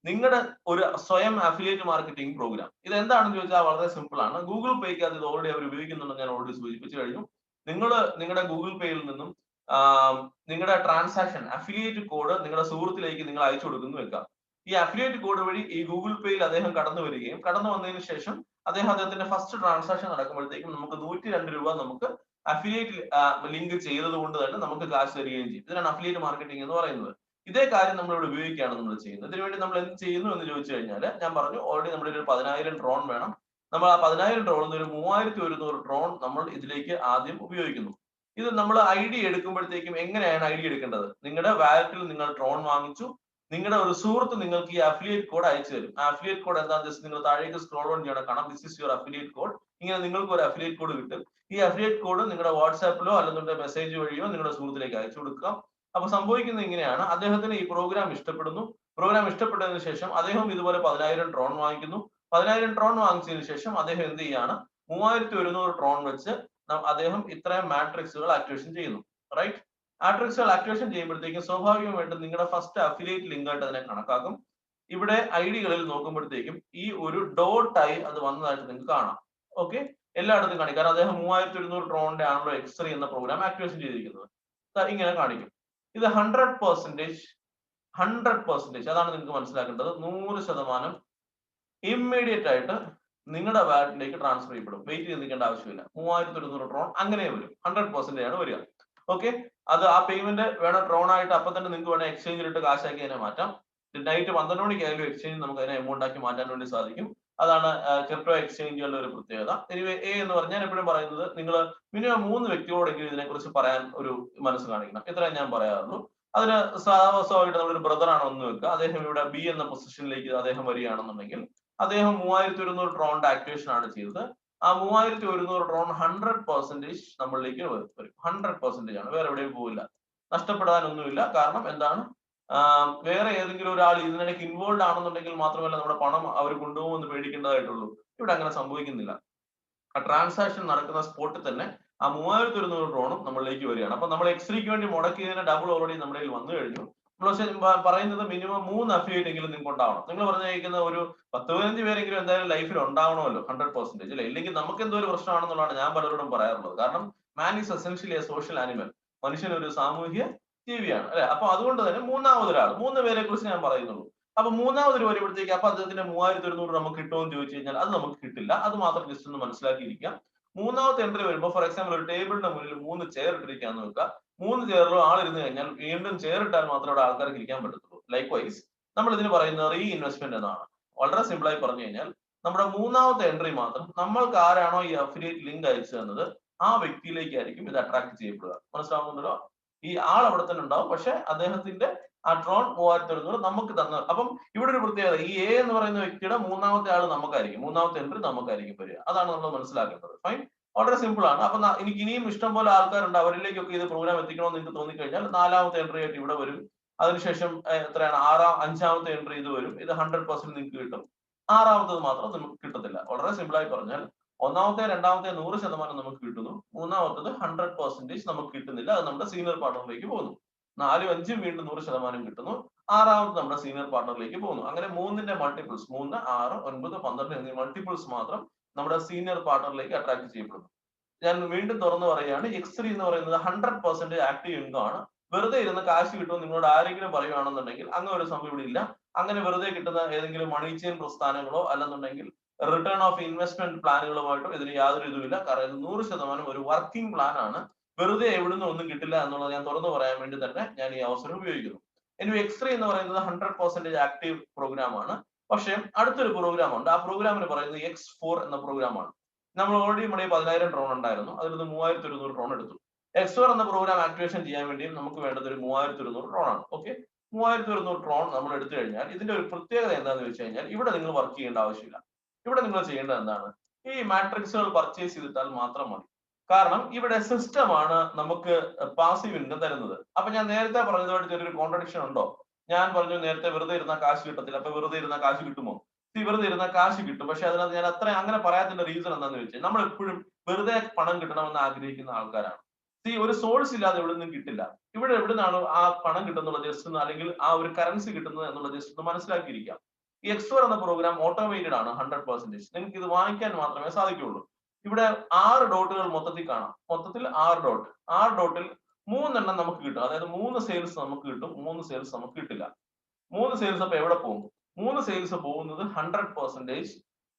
നിങ്ങളുടെ ഒരു സ്വയം അഫിലിയേറ്റ് മാർക്കറ്റിംഗ് പ്രോഗ്രാം ഇത് എന്താണെന്ന് ചോദിച്ചാൽ വളരെ സിമ്പിൾ ആണ്. ഗൂഗിൾ പേക്ക് അത് ഓൾറെഡി അവർ ഉപയോഗിക്കുന്നുണ്ടെന്ന് ഞാൻ ഓൾറെഡി സൂചിപ്പിച്ചു കഴിഞ്ഞു. നിങ്ങൾ നിങ്ങളുടെ ഗൂഗിൾ പേയിൽ നിന്നും നിങ്ങളുടെ ട്രാൻസാക്ഷൻ അഫിലിയേറ്റ് കോഡ് നിങ്ങളുടെ സുഹൃത്തിലേക്ക് നിങ്ങൾ അയച്ചു കൊടുക്കുന്നു വെക്കാം. ഈ അഫിലിയേറ്റ് കോഡ് വഴി ഈ ഗൂഗിൾ പേയിൽ അദ്ദേഹം കടന്നു വരികയും കടന്നു വന്നതിന് ശേഷം അദ്ദേഹത്തിന്റെ ഫസ്റ്റ് ട്രാൻസാക്ഷൻ നടക്കുമ്പോഴത്തേക്കും നമുക്ക് 102 രൂപ നമുക്ക് അഫിലിയേറ്റ് ലിങ്ക് ചെയ്തത് കൊണ്ട് തന്നെ നമുക്ക് കാശ് തരികയും ചെയ്യും. ഇതിനാണ് അഫിലിയേറ്റ് മാർക്കറ്റിംഗ് എന്ന് പറയുന്നത്. ഇതേ കാര്യം നമ്മളിവിടെ ഉപയോഗിക്കുകയാണ് നമ്മൾ ചെയ്യുന്നത്. ഇതിനുവേണ്ടി നമ്മൾ എന്ത് ചെയ്യുന്നു എന്ന് ചോദിച്ചു കഴിഞ്ഞാൽ ഞാൻ പറഞ്ഞു ഓൾറെഡി നമ്മുടെ ഒരു 10,000 ട്രോൺ വേണം. നമ്മൾ ആ 10,000 ട്രോണിൽ നിന്ന് ഒരു 3,100 ട്രോൺ നമ്മൾ ഇതിലേക്ക് ആദ്യം ഉപയോഗിക്കുന്നു. ഇത് നമ്മൾ ഐ ഡി എടുക്കുമ്പോഴത്തേക്കും എങ്ങനെയാണ് ഐ ഡി എടുക്കേണ്ടത്? നിങ്ങളുടെ വാലറ്റിൽ നിങ്ങൾ ട്രോൺ വാങ്ങിച്ചു, നിങ്ങളുടെ ഒരു സുഹൃത്ത് നിങ്ങൾക്ക് ഈ അഫിലിയേറ്റ് കോഡ് അയച്ചു തരും. ആ അഫിലിയേറ്റ് കോഡ് എന്താണെന്ന് ജസ്റ്റ് നിങ്ങൾ താഴേക്ക് സ്ക്രോൾ ഓൺ ചെയ്യണം. കാണാം this is your affiliate code. ഇങ്ങനെ നിങ്ങൾക്ക് ഒരു അഫിലിയേറ്റ് കോഡ് കിട്ടും. ഈ അഫിലിയേറ്റ് കോഡ് നിങ്ങളുടെ വാട്സാപ്പിലോ അല്ലെന്നുണ്ടെങ്കിൽ മെസ്സേജ് വഴിയോ നിങ്ങളുടെ സുഹൃത്തിലേക്ക് അയച്ചു കൊടുക്കുക. അപ്പൊ സംഭവിക്കുന്നത് ഇങ്ങനെയാണ്, അദ്ദേഹത്തിന് ഈ പ്രോഗ്രാം ഇഷ്ടപ്പെടുന്നു. പ്രോഗ്രാം ഇഷ്ടപ്പെട്ടതിന് ശേഷം അദ്ദേഹം ഇതുപോലെ 10,000 ട്രോൺ വാങ്ങിക്കുന്നു. 10,000 ട്രോൺ വാങ്ങിച്ചതിന് ശേഷം അദ്ദേഹം എന്ത് ചെയ്യാണ്, 3,100 ട്രോൺ വെച്ച് അദ്ദേഹം ഇത്രയും മാട്രിക്സുകൾ ആക്ടിവേഷൻ ചെയ്യുന്നു. റൈറ്റ്. മാട്രിക്സുകൾ ആക്ടിവേഷൻ ചെയ്യുമ്പോഴത്തേക്കും സ്വാഭാവികമായിട്ടും നിങ്ങളുടെ ഫസ്റ്റ് അഫിലിയേറ്റ് ലിങ്ക് ആയിട്ട് അതിനെ കണക്കാക്കും. ഇവിടെ ഐഡികളിൽ നോക്കുമ്പോഴത്തേക്കും ഈ ഒരു ഡോട്ടായി അത് വന്നതായിട്ട് നിങ്ങൾക്ക് കാണാം. ഓക്കെ. എല്ലായിടത്തും കാണിക്കും. കാരണം അദ്ദേഹം 3100 ട്രോണിന്റെ ആണല്ലോ X3 എന്ന പ്രോഗ്രാം ആക്ടിവേഷൻ ചെയ്തിരിക്കുന്നത്. ഇങ്ങനെ കാണിക്കും. ഇത് 100% അതാണ് നിങ്ങൾക്ക് മനസ്സിലാക്കേണ്ടത്. 100% ഇമ്മീഡിയറ്റ് ആയിട്ട് നിങ്ങളുടെ വാലറ്റിലേക്ക് ട്രാൻസ്ഫർ ചെയ്യപ്പെടും. വെയിറ്റ് ചെയ്ത് നിൽക്കേണ്ട ആവശ്യമില്ല. 3100 ട്രോൺ അങ്ങനെ വരും. 100% ആണ് വരിക. ഓക്കെ, അത് ആ പേയ്മെന്റ് വേണം ട്രോൺ ആയിട്ട് അപ്പൊ തന്നെ നിങ്ങൾക്ക് വേണം എക്സ്ചേഞ്ചിലിട്ട് കാശാക്കി അതിനെ മാറ്റാം. നൈറ്റ് 12 മണിക്കായാലും എക്സ്ചേഞ്ച് നമുക്ക് അതിനെ എമൗണ്ട് ആക്കി മാറ്റാൻ വേണ്ടി സാധിക്കും. അതാണ് ക്രിപ്റ്റോ എക്സ്ചേഞ്ചുകളുടെ ഒരു പ്രത്യേകത. എനിവേ എ എന്ന് പറഞ്ഞാൽ ഞാൻ എപ്പോഴും പറയുന്നത്, നിങ്ങൾ മിനിമം 3 വ്യക്തിയോടെങ്കിലും ഇതിനെക്കുറിച്ച് പറയാൻ ഒരു മനസ്സ് കാണിക്കണം. ഇത്രയും ഞാൻ പറയാറുള്ളൂ. അതിന് സ്വാഭാവികമായിട്ട് നമ്മുടെ ഒരു ബ്രദർ ആണ് ഒന്ന് വെക്കുക. അദ്ദേഹം ഇവിടെ ബി എന്ന പൊസിഷനിലേക്ക് അദ്ദേഹം വരികയാണെന്നുണ്ടെങ്കിൽ അദ്ദേഹം 3100 ട്രോണിന്റെ ആക്ടിവേഷൻ ആണ് ചെയ്തത്. ആ 3100 ട്രോൺ 100% നമ്മളിലേക്ക് വരും. 100% ആണ്, വേറെ എവിടെയും പോവില്ല. നഷ്ടപ്പെടാനൊന്നുമില്ല. കാരണം എന്താണ്, വേറെ ഏതെങ്കിലും ഒരാൾ ഇതിനിടയ്ക്ക് ഇൻവോൾവ് ആണെന്നുണ്ടെങ്കിൽ മാത്രമല്ല നമ്മുടെ പണം അവർ കൊണ്ടുപോകുമെന്ന് പേടിക്കേണ്ടതായിട്ടുള്ളൂ. ഇവിടെ അങ്ങനെ സംഭവിക്കുന്നില്ല. ആ ട്രാൻസാക്ഷൻ നടക്കുന്ന സ്പോട്ടിൽ തന്നെ ആ 3100 ട്രോണും നമ്മളിലേക്ക് വരികയാണ്. അപ്പൊ നമ്മൾ X3ക്ക് വേണ്ടി മുടക്കിയതിന് ഡബിൾ ഓൾറെഡി നമ്മുടെ കയ്യിൽ വന്നു കഴിഞ്ഞു. നമ്മൾ പറയുന്നത് മിനിമം 3 അഫിലിയേറ്റ് എങ്കിലും നിങ്ങൾക്ക് ഉണ്ടാവണം. നിങ്ങൾ പറഞ്ഞിരിക്കുന്ന ഒരു 10-15 പേരെങ്കിലും എന്തായാലും ലൈഫിൽ ഉണ്ടാവണമല്ലോ 100% അല്ലെ. ഇല്ലെങ്കിൽ നമുക്ക് എന്തോ ഒരു പ്രശ്നമാണെന്നുള്ളതാണ് ഞാൻ പലരോടും പറയാറുള്ളത്. കാരണം man is essentially A social animal. മനുഷ്യൻ ഒരു സാമൂഹ്യ ജീവിയാണ് അല്ലെ. അപ്പൊ അതുകൊണ്ട് തന്നെ മൂന്നാമതൊരാൾ, 3 പേരെ കുറിച്ച് ഞാൻ പറയുന്നുള്ളൂ. അപ്പൊ മൂന്നാമതൊരു വരുമ്പോഴത്തേക്ക് അപ്പൊ അദ്ദേഹത്തിന്റെ 3100 നമുക്ക് കിട്ടുമെന്ന് ചോദിച്ചു കഴിഞ്ഞാൽ അത് നമുക്ക് കിട്ടില്ല. അത് മാത്രം ജസ്റ്റ് ഒന്ന് മനസ്സിലാക്കിയിരിക്കാം. മൂന്നാമത്തെ എൻട്രി വരുമ്പോൾ ഫോർ എക്സാമ്പിൾ ഒരു ടേബിളിന്റെ മുന്നിൽ 3 ചെയർ ഇട്ടിരിക്കാന്ന് വെക്കുക. 3 ചെയറിലും ആളിരുന്ന് കഴിഞ്ഞാൽ വീണ്ടും ചെയർ ഇട്ടാൽ മാത്രമേ അവിടെ ആൾക്കാർക്ക് ഇരിക്കാൻ പറ്റത്തുള്ളൂ. ലൈക്ക് വൈസ് നമ്മൾ ഇതിന് പറയുന്നത് റീ ഇൻവെസ്റ്റ്മെന്റ് എന്നാണ്. വളരെ സിമ്പിൾ ആയി പറഞ്ഞു കഴിഞ്ഞാൽ നമ്മുടെ മൂന്നാമത്തെ എൻട്രി മാത്രം നമ്മൾക്ക് ആരാണോ ഈ അഫിലിയേറ്റ് ലിങ്ക് അയച്ചു തന്നത് ആ വ്യക്തിയിലേക്കായിരിക്കും ഇത് അട്രാക്ട് ചെയ്യപ്പെടുക. മനസ്സിലാവുന്നുണ്ടല്ലോ? ഈ ആൾ അവിടെ തന്നെ ഉണ്ടാവും, പക്ഷെ അദ്ദേഹത്തിന്റെ ആ ട്രോൺ 3100 നമുക്ക് തന്ന. അപ്പം ഇവിടെ ഒരു പ്രത്യേകത, ഈ എ എന്ന് പറയുന്ന വ്യക്തിയുടെ മൂന്നാമത്തെ ആൾ നമുക്കായിരിക്കും, മൂന്നാമത്തെ എൻട്രി നമുക്കായിരിക്കും വരിക. അതാണ് നമ്മൾ മനസ്സിലാക്കേണ്ടത്. ഫൈൻ, വളരെ സിമ്പിൾ ആണ്. അപ്പൊ എനിക്ക് ഇനിയും ഇഷ്ടം പോലെ ആൾക്കാരുണ്ട്, അവരിലേക്കൊക്കെ ഇത് പ്രോഗ്രാം എത്തിക്കണമെന്ന് നിങ്ങൾക്ക് തോന്നിക്കഴിഞ്ഞാൽ 4ാമത്തെ എൻട്രി ആയിട്ട് ഇവിടെ വരും. അതിനുശേഷം എത്രയാണ് 5ാമത്തെ എൻട്രി ഇത് വരും. ഇത് 100% നിങ്ങൾക്ക് കിട്ടും. 6ാമത്തത് മാത്രം നമുക്ക് കിട്ടത്തില്ല. വളരെ സിമ്പിൾ ആയി പറഞ്ഞാൽ 1ാമത്തെ 2ാമത്തെ 100% നമുക്ക് കിട്ടുന്നു. 3ാമത്തത് 100% നമുക്ക് കിട്ടുന്നില്ല. അത് നമ്മുടെ സീനിയർ പാർട്ണറിലേക്ക് പോകുന്നു. 4ഉം 5ഉം വീണ്ടും 100% കിട്ടുന്നു. 6ാമത് നമ്മുടെ സീനിയർ പാർട്ണറിലേക്ക് പോകുന്നു. അങ്ങനെ 3ന്റെ മൾട്ടിപ്പിൾസ് 3, 6, 9, 12 എന്നീ മൾട്ടിപ്പിൾസ് മാത്രം നമ്മുടെ സീനിയർ പാർട്ണറിലേക്ക് അട്രാക്ട് ചെയ്യപ്പെടുന്നു. ഞാൻ വീണ്ടും തുറന്നു പറയുകയാണ്, X3 എന്ന് പറയുന്നത് 100% ആക്റ്റീവ് ഇൻകം ആണ്. വെറുതെ ഇരുന്ന് കാശ് കിട്ടും നിങ്ങളോട് ആരെങ്കിലും പറയുകയാണെന്നുണ്ടെങ്കിൽ അങ്ങനെ ഒരു സംഭവം ഇവിടെ ഇല്ല. അങ്ങനെ വെറുതെ കിട്ടുന്ന ഏതെങ്കിലും മണി ചെയിൻ പ്രസ്ഥാനങ്ങളോ അല്ലെന്നുണ്ടെങ്കിൽ റിട്ടേൺ ഓഫ് ഇൻവെസ്റ്റ്മെന്റ് പ്ലാനുകളുമായിട്ടോ ഇതിന് യാതൊരു ഇതുമില്ല. കാരണം ഇത് 100% ഒരു വർക്കിംഗ് പ്ലാൻ ആണ്. വെറുതെ എവിടുന്ന് ഒന്നും കിട്ടില്ല എന്നുള്ളത് ഞാൻ തുറന്നു പറയാൻ വേണ്ടി തന്നെ ഞാൻ ഈ അവസരം ഉപയോഗിക്കുന്നു. ഇനി X3 എന്ന് പറയുന്നത് 100% ആക്റ്റീവ് പ്രോഗ്രാം ആണ്. പക്ഷേ അടുത്തൊരു പ്രോഗ്രാം ഉണ്ട്. ആ പ്രോഗ്രാമിന് പറയുന്നത് X4 എന്ന പ്രോഗ്രാം ആണ്. നമ്മൾ ഓൾറെഡി നമ്മുടെ 10,000 ട്രോൺ ഉണ്ടായിരുന്നു, അതിൽ നിന്ന് 3100 ട്രോൺ എടുത്തു. X4 എന്ന പ്രോഗ്രാം ആക്ടിവേഷൻ ചെയ്യാൻ വേണ്ടിയും നമുക്ക് വേണ്ടത് ഒരു 3100 ട്രോൺ ആണ്. ഓക്കെ, 3100 ട്രോൺ നമ്മൾ എടുത്തു കഴിഞ്ഞാൽ ഇതിന്റെ ഒരു പ്രത്യേകത എന്താണെന്ന് വെച്ച് കഴിഞ്ഞാൽ ഇവിടെ നിങ്ങൾ വർക്ക് ചെയ്യേണ്ട ആവശ്യമില്ല. ഇവിടെ നിങ്ങൾ ചെയ്യേണ്ടത് എന്താണ്, ഈ മാട്രിക്സുകൾ പർച്ചേസ് ചെയ്തിട്ടാൽ മാത്രം മതി. കാരണം ഇവിടെ സിസ്റ്റം ആണ് നമുക്ക് പാസീവ് ഇൻകം തരുന്നത്. അപ്പൊ ഞാൻ നേരത്തെ പറഞ്ഞതുമായിട്ട് ചെറിയൊരു കോൺട്രഡിക്ഷൻ ഉണ്ടോ? ഞാൻ പറഞ്ഞു നേരത്തെ വെറുതെ ഇരുന്ന കാശ് കിട്ടത്തില്ല. അപ്പൊ വെറുതെ ഇരുന്ന കാശ് കിട്ടുമോ? വെറുതെ ഇരുന്ന കാശ് കിട്ടും. പക്ഷെ അതിനകത്ത് ഞാൻ അങ്ങനെ പറയാത്തതിന്റെ റീസൺ എന്താണെന്ന് വെച്ചാൽ നമ്മൾ എപ്പോഴും വെറുതെ പണം കിട്ടണമെന്ന് ആഗ്രഹിക്കുന്ന ആൾക്കാരാണ്. ഒരു സോഴ്സ് ഇല്ലാതെ എവിടെ നിന്നും കിട്ടില്ല. ഇവിടെ എവിടെ നിന്നാണ് ആ പണം കിട്ടുന്നുള്ള ജസ്റ്റ് അല്ലെങ്കിൽ ആ ഒരു കറൻസി കിട്ടുന്നത് എന്നുള്ള ജസ്റ്റ് ഒന്ന് മനസ്സിലാക്കിയിരിക്കാം. ഈ X4 എന്ന പ്രോഗ്രാം ഓട്ടോമേറ്റഡ് ആണ് 100%. നിങ്ങൾക്ക് ഇത് വാങ്ങിക്കാൻ മാത്രമേ സാധിക്കുകയുള്ളൂ. ഇവിടെ 6 ഡോട്ടുകൾ മൊത്തത്തിൽ കാണാം. മൊത്തത്തിൽ 6 ഡോട്ട്. 6 ഡോട്ടിൽ 3 എണ്ണം നമുക്ക് കിട്ടും. അതായത് 3 സെയിൽസ് നമുക്ക് കിട്ടും, 3 സെയിൽസ് നമുക്ക് കിട്ടില്ല. 3 സെയിൽസ് അപ്പൊ എവിടെ പോകും? 3 സെയിൽസ് പോകുന്നത് 100%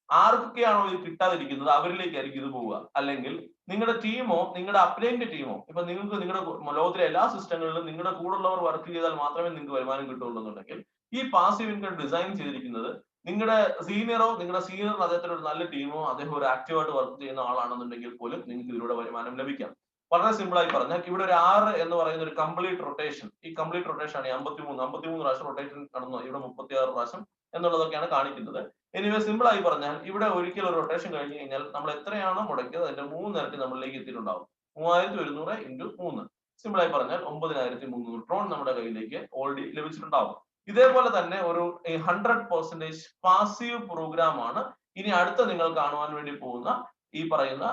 ആർക്കൊക്കെയാണോ ഇത് കിട്ടാതിരിക്കുന്നത് അവരിലേക്കായിരിക്കും ഇത് പോവുക. അല്ലെങ്കിൽ നിങ്ങളുടെ ടീമോ നിങ്ങളുടെ അപ്ലൈന്റ് ടീമോ, ഇപ്പൊ നിങ്ങൾക്ക് നിങ്ങളുടെ ലോകത്തിലെ എല്ലാ സിസ്റ്റങ്ങളിലും നിങ്ങളുടെ കൂടുള്ളവർ വർക്ക് ചെയ്താൽ മാത്രമേ നിങ്ങൾക്ക് വരുമാനം കിട്ടുള്ളൂ എന്നുണ്ടെങ്കിൽ ഈ പാസീവ് ഇൻകം ഡിസൈൻ ചെയ്തിരിക്കുന്നത് നിങ്ങളുടെ സീനിയറോ നിങ്ങളുടെ സീനിയർ അദ്ദേഹത്തിന് ഒരു നല്ല ടീമോ അദ്ദേഹം ഒരു ആക്റ്റീവായിട്ട് വർക്ക് ചെയ്യുന്ന ആളാണെന്നുണ്ടെങ്കിൽ പോലും നിങ്ങൾക്ക് ഇതിലൂടെ വരുമാനം ലഭിക്കാം. വളരെ സിമ്പിൾ ആയി പറഞ്ഞാൽ ഇവിടെ ഒരു 6 എന്ന് പറയുന്ന ഒരു കംപ്ലീറ്റ് റൊട്ടേഷൻ, ഈ കംപ്ലീറ്റ് റൊട്ടേഷൻ ആണ് 53 പ്രാവശ്യം റൊട്ടേഷൻ നടന്നു. ഇവിടെ 36 പ്രാവശ്യം എന്നുള്ളതൊക്കെയാണ് കാണിക്കുന്നത്. എനിവേ സിമ്പിൾ ആയി പറഞ്ഞാൽ ഇവിടെ ഒരിക്കൽ ഒരു റൊട്ടേഷൻ കഴിഞ്ഞ് കഴിഞ്ഞാൽ നമ്മൾ എത്രയാണോ മുടക്കിയത് അതിന്റെ 3 ഇരട്ടി നമ്മളിലേക്ക് എത്തിയിട്ടുണ്ടാവും. 3100 × 3, സിമ്പിൾ ആയി പറഞ്ഞാൽ 9300 ട്രോൺ നമ്മുടെ കയ്യിലേക്ക് ഓൾറെഡി ലഭിച്ചിട്ടുണ്ടാവും. ഇതേപോലെ തന്നെ ഒരു 100% പാസീവ് പ്രോഗ്രാം ആണ് ഇനി അടുത്ത നിങ്ങൾ കാണുവാൻ വേണ്ടി പോകുന്ന ഈ പറയുന്ന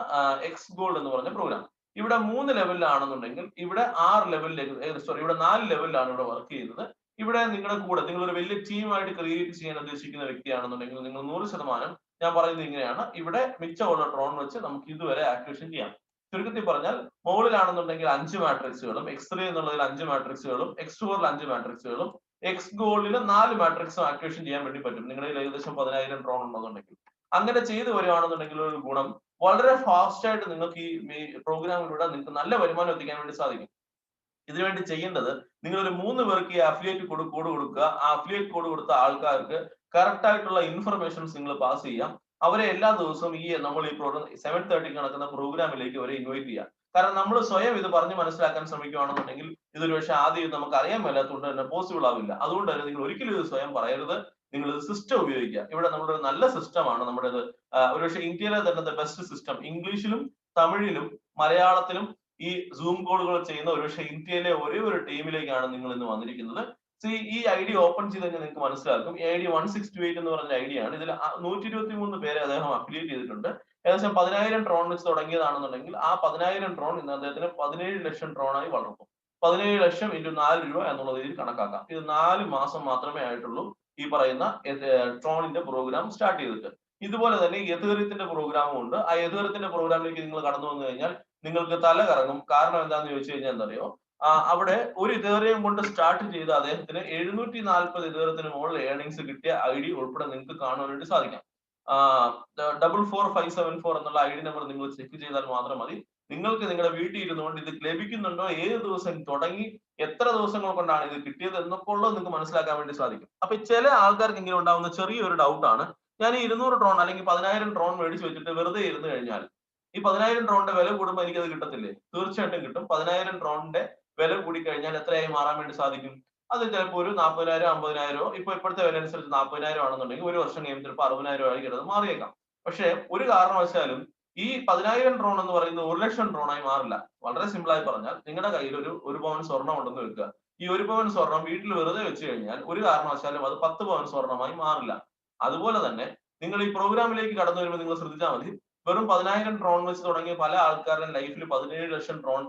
X ഗോൾഡ് എന്ന് പറഞ്ഞ പ്രോഗ്രാം. ഇവിടെ 3 ലെവലിലാണെന്നുണ്ടെങ്കിൽ ഇവിടെ 6 ലെവലിലേക്ക്, ഇവിടെ 4 ലെവലിലാണ് ഇവിടെ വർക്ക് ചെയ്യുന്നത്. ഇവിടെ നിങ്ങളുടെ കൂടെ നിങ്ങൾ ഒരു വലിയ ടീമായിട്ട് ക്രിയേറ്റ് ചെയ്യാൻ ഉദ്ദേശിക്കുന്ന വ്യക്തിയാണെന്നുണ്ടെങ്കിൽ നിങ്ങൾ 100% ഞാൻ പറയുന്നത് ഇങ്ങനെയാണ്, ഇവിടെ മിച്ചമുള്ള ട്രോൺ വെച്ച് നമുക്ക് ഇതുവരെ ആക്ടിവേഷൻ ചെയ്യാം. ചുരുക്കത്തിൽ പറഞ്ഞാൽ മുകളിലാണെന്നുണ്ടെങ്കിൽ 5 മാട്രിക്സുകളും, X3 എന്നുള്ളതിൽ 5 മാട്രിക്സുകളും, X2ൽ 5 മാട്രിക്സുകളും, എക്സ് ഗോൾഡിൽ 4 മാട്രിക്സും ആക്ടിവേഷൻ ചെയ്യാൻ വേണ്ടി പറ്റും. നിങ്ങളുടെ ഏകദേശം 10,000 ട്രോൺ ഉണ്ടെന്നുണ്ടെങ്കിൽ അങ്ങനെ ചെയ്തു വരുവാണെന്നുണ്ടെങ്കിൽ ഒരു ഗുണം വളരെ ഫാസ്റ്റ് ആയിട്ട് നിങ്ങൾക്ക് ഈ പ്രോഗ്രാമിലൂടെ നിങ്ങൾക്ക് നല്ല വരുമാനം എത്തിക്കാൻ വേണ്ടി സാധിക്കും. ഇതിനുവേണ്ടി ചെയ്യേണ്ടത് നിങ്ങൾ ഒരു 3 പേർക്ക് ഈ അഫിലിയേറ്റ് കോഡ് കൊടുക്കുക. ആ അഫിലിയേറ്റ് കോഡ് കൊടുത്ത ആൾക്കാർക്ക് കറക്റ്റ് ആയിട്ടുള്ള ഇൻഫർമേഷൻസ് നിങ്ങൾ പാസ് ചെയ്യാം. അവരെ എല്ലാ ദിവസവും നമ്മൾ ഈ പ്രോഗ്രാം 7:30 നടക്കുന്ന പ്രോഗ്രാമിലേക്ക് അവരെ ഇൻവൈറ്റ് ചെയ്യാം. കാരണം നമ്മൾ സ്വയം ഇത് പറഞ്ഞ് മനസ്സിലാക്കാൻ ശ്രമിക്കുകയാണെന്നുണ്ടെങ്കിൽ ഇതൊരു പക്ഷേ ആദ്യം നമുക്ക് അറിയാൻ മേലാത്തതുകൊണ്ട് തന്നെ പോസിബിൾ ആവില്ല. അതുകൊണ്ട് തന്നെ നിങ്ങൾ ഒരിക്കലും ഇത് സ്വയം പറയരുത്. നിങ്ങൾ ഇത് സിസ്റ്റം ഉപയോഗിക്കുക. ഇവിടെ നമ്മുടെ ഒരു നല്ല സിസ്റ്റമാണ് നമ്മുടേത്. ഒരുപക്ഷെ ഇന്ത്യയിലെ തന്നെ ബെസ്റ്റ് സിസ്റ്റം. ഇംഗ്ലീഷിലും തമിഴിലും മലയാളത്തിലും ഈ സൂം കോളുകൾ ചെയ്യുന്ന ഒരുപക്ഷെ ഇന്ത്യയിലെ ഒരേ ഒരു ടീമിലേക്കാണ് നിങ്ങൾ ഇന്ന് വന്നിരിക്കുന്നത്. ഈ ഐഡി ഓപ്പൺ ചെയ്ത് കഴിഞ്ഞാൽ നിങ്ങൾക്ക് മനസ്സിലാക്കും. ഈ ഐഡി 1628 എന്ന് പറഞ്ഞ ഐഡിയ ആണ്. ഇതിൽ 123 പേരെ അദ്ദേഹം അഫിലിയേറ്റ് ചെയ്തിട്ടുണ്ട്. ഏകദേശം 10,000 ട്രോൺ വെച്ച് തുടങ്ങിയതാണെന്നുണ്ടെങ്കിൽ ആ 10,000 ട്രോൺ ഇന്ന് അദ്ദേഹത്തിന് 17 ലക്ഷം ട്രോണായി വളർന്നു. 17 ലക്ഷം × 4 രൂപ എന്നുള്ള രീതിയിൽ കണക്കാക്കാം. ഇത് 4 മാസം മാത്രമേ ആയിട്ടുള്ളൂ ഈ പറയുന്ന ട്രോണിന്റെ പ്രോഗ്രാം സ്റ്റാർട്ട് ചെയ്തിട്ട്. ഇതുപോലെ തന്നെ എതേറിയത്തിന്റെ പ്രോഗ്രാമും ഉണ്ട്. ആ എതേറിയത്തിന്റെ പ്രോഗ്രാമിലേക്ക് നിങ്ങൾ കടന്നു വന്നു കഴിഞ്ഞാൽ നിങ്ങൾക്ക് തല കറങ്ങും. കാരണം എന്താന്ന് ചോദിച്ചു കഴിഞ്ഞാൽ എന്തറിയോ, അവിടെ ഒരു ഇതേറിയം കൊണ്ട് സ്റ്റാർട്ട് ചെയ്ത അദ്ദേഹത്തിന് 740 ഇതേറിയത്തിന് മുകളിൽ ഏർണിങ്സ് കിട്ടിയ ഐഡി ഉൾപ്പെടെ നിങ്ങൾക്ക് കാണാൻ വേണ്ടി സാധിക്കാം. 44574 എന്നുള്ള ഐഡി നമ്പർ നിങ്ങൾ ചെക്ക് ചെയ്താൽ മാത്രം മതി. നിങ്ങൾക്ക് നിങ്ങളുടെ വീട്ടിൽ ഇരുന്നുകൊണ്ട് ഇത് ലഭിക്കുന്നുണ്ടോ, ഏത് ദിവസം തുടങ്ങി, എത്ര ദിവസങ്ങൾ കൊണ്ടാണ് ഇത് കിട്ടിയത് എന്നൊക്കെ ഉള്ളത് നിങ്ങൾക്ക് മനസ്സിലാക്കാൻ വേണ്ടി സാധിക്കും. അപ്പൊ ചില ആൾക്കാർക്ക് ഇങ്ങനെ ഉണ്ടാവുന്ന ചെറിയൊരു ഡൗട്ടാണ്, ഞാൻ 200 ട്രോൺ അല്ലെങ്കിൽ 10,000 ട്രോൺ മേടിച്ച് വെച്ചിട്ട് വെറുതെ ഇരുന്ന് കഴിഞ്ഞാൽ ഈ 10,000 ട്രോണിന്റെ വില കൂടുമ്പോൾ എനിക്കത് കിട്ടത്തില്ലേ? തീർച്ചയായിട്ടും കിട്ടും. 10,000 ട്രോണിന്റെ വില കൂടി കഴിഞ്ഞാൽ എത്രയായി മാറാൻ വേണ്ടി സാധിക്കും? അത് ചിലപ്പോൾ ഒരു 40,000 50,000 ഇപ്പോഴത്തെ വില അനുസരിച്ച് 40,000 ആണെന്നുണ്ടെങ്കിൽ ഒരു വർഷം കഴിയുമ്പോൾ ചിലപ്പോൾ 60,000 ആയി അത് മാറിയേക്കാം. പക്ഷേ ഒരു കാരണവശാലും ഈ 10,000 ട്രോൺ എന്ന് പറയുന്നത് 1 ലക്ഷം ട്രോണായി മാറില്ല. വളരെ സിമ്പിൾ ആയി പറഞ്ഞാൽ നിങ്ങളുടെ കയ്യിൽ ഒരു പവൻ സ്വർണ്ണം ഉണ്ടെന്ന് വെക്കുക. ഈ 1 പവൻ സ്വർണ്ണം വീട്ടിൽ വെറുതെ വെച്ച് കഴിഞ്ഞാൽ ഒരു കാരണവശാലും അത് 10 പവൻ സ്വർണ്ണമായി മാറില്ല. അതുപോലെ തന്നെ നിങ്ങൾ ഈ പ്രോഗ്രാമിലേക്ക് കടന്നു വരുമ്പോൾ നിങ്ങൾ ശ്രദ്ധിച്ചാൽ മതി, വെറും 10,000 ട്രോൺ വെച്ച് തുടങ്ങിയ പല ആൾക്കാരുടെ ലൈഫിൽ 17 ലക്ഷം ട്രോൺ,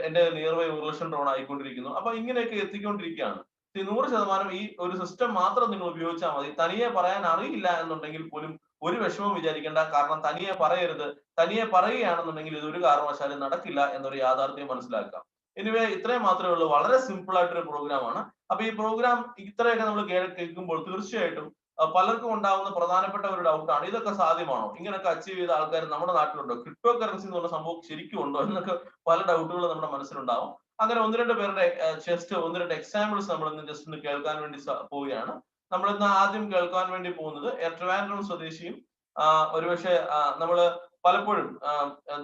എന്റെ നിയർ ബൈ 1 ലക്ഷം ട്രോൺ ആയിക്കൊണ്ടിരിക്കുന്നു. അപ്പൊ ഇങ്ങനെയൊക്കെ എത്തിക്കൊണ്ടിരിക്കുകയാണ്. 100% ഈ ഒരു സിസ്റ്റം മാത്രം നിങ്ങൾ ഉപയോഗിച്ചാൽ മതി. തനിയെ പറയാൻ അറിയില്ല എന്നുണ്ടെങ്കിൽ പോലും ഒരു വിഷമവും വിചാരിക്കേണ്ട. കാരണം തനിയെ പറയരുത്. തനിയെ പറയുകയാണെന്നുണ്ടെങ്കിൽ ഇത് ഒരു കാരണവശാലും നടക്കില്ല എന്നൊരു യാഥാർത്ഥ്യം മനസ്സിലാക്കാം. എനിവേ ഇത്രയും മാത്രമേ ഉള്ളൂ. വളരെ സിമ്പിൾ ആയിട്ടൊരു പ്രോഗ്രാമാണ്. അപ്പൊ ഈ പ്രോഗ്രാം ഇത്രയൊക്കെ നമ്മൾ കേൾക്കുമ്പോൾ തീർച്ചയായിട്ടും പലർക്കും ഉണ്ടാവുന്ന പ്രധാനപ്പെട്ട ഒരു ഡൗട്ടാണ്, ഇതൊക്കെ സാധ്യമാണോ? ഇങ്ങനെയൊക്കെ അച്ചീവ് ചെയ്ത ആൾക്കാർ നമ്മുടെ നാട്ടിലുണ്ടോ? ക്രിപ്റ്റോ കറൻസി എന്ന് പറഞ്ഞ സംഭവം ശരിക്കും ഉണ്ടോ എന്നൊക്കെ പല ഡൗട്ടുകൾ നമ്മുടെ മനസ്സിലുണ്ടാവും. അങ്ങനെ 1-2 പേരുടെ ജസ്റ്റ് 1-2 എക്സാമ്പിൾസ് നമ്മൾ ഇന്ന് ജസ്റ്റ് ഒന്ന് കേൾക്കാൻ വേണ്ടി പോവുകയാണ്. നമ്മൾ ഇന്ന് ആദ്യം കേൾക്കാൻ വേണ്ടി പോകുന്നത് ട്രിവാൻഡ്രം സ്വദേശിയും ഒരുപക്ഷെ നമ്മള് പലപ്പോഴും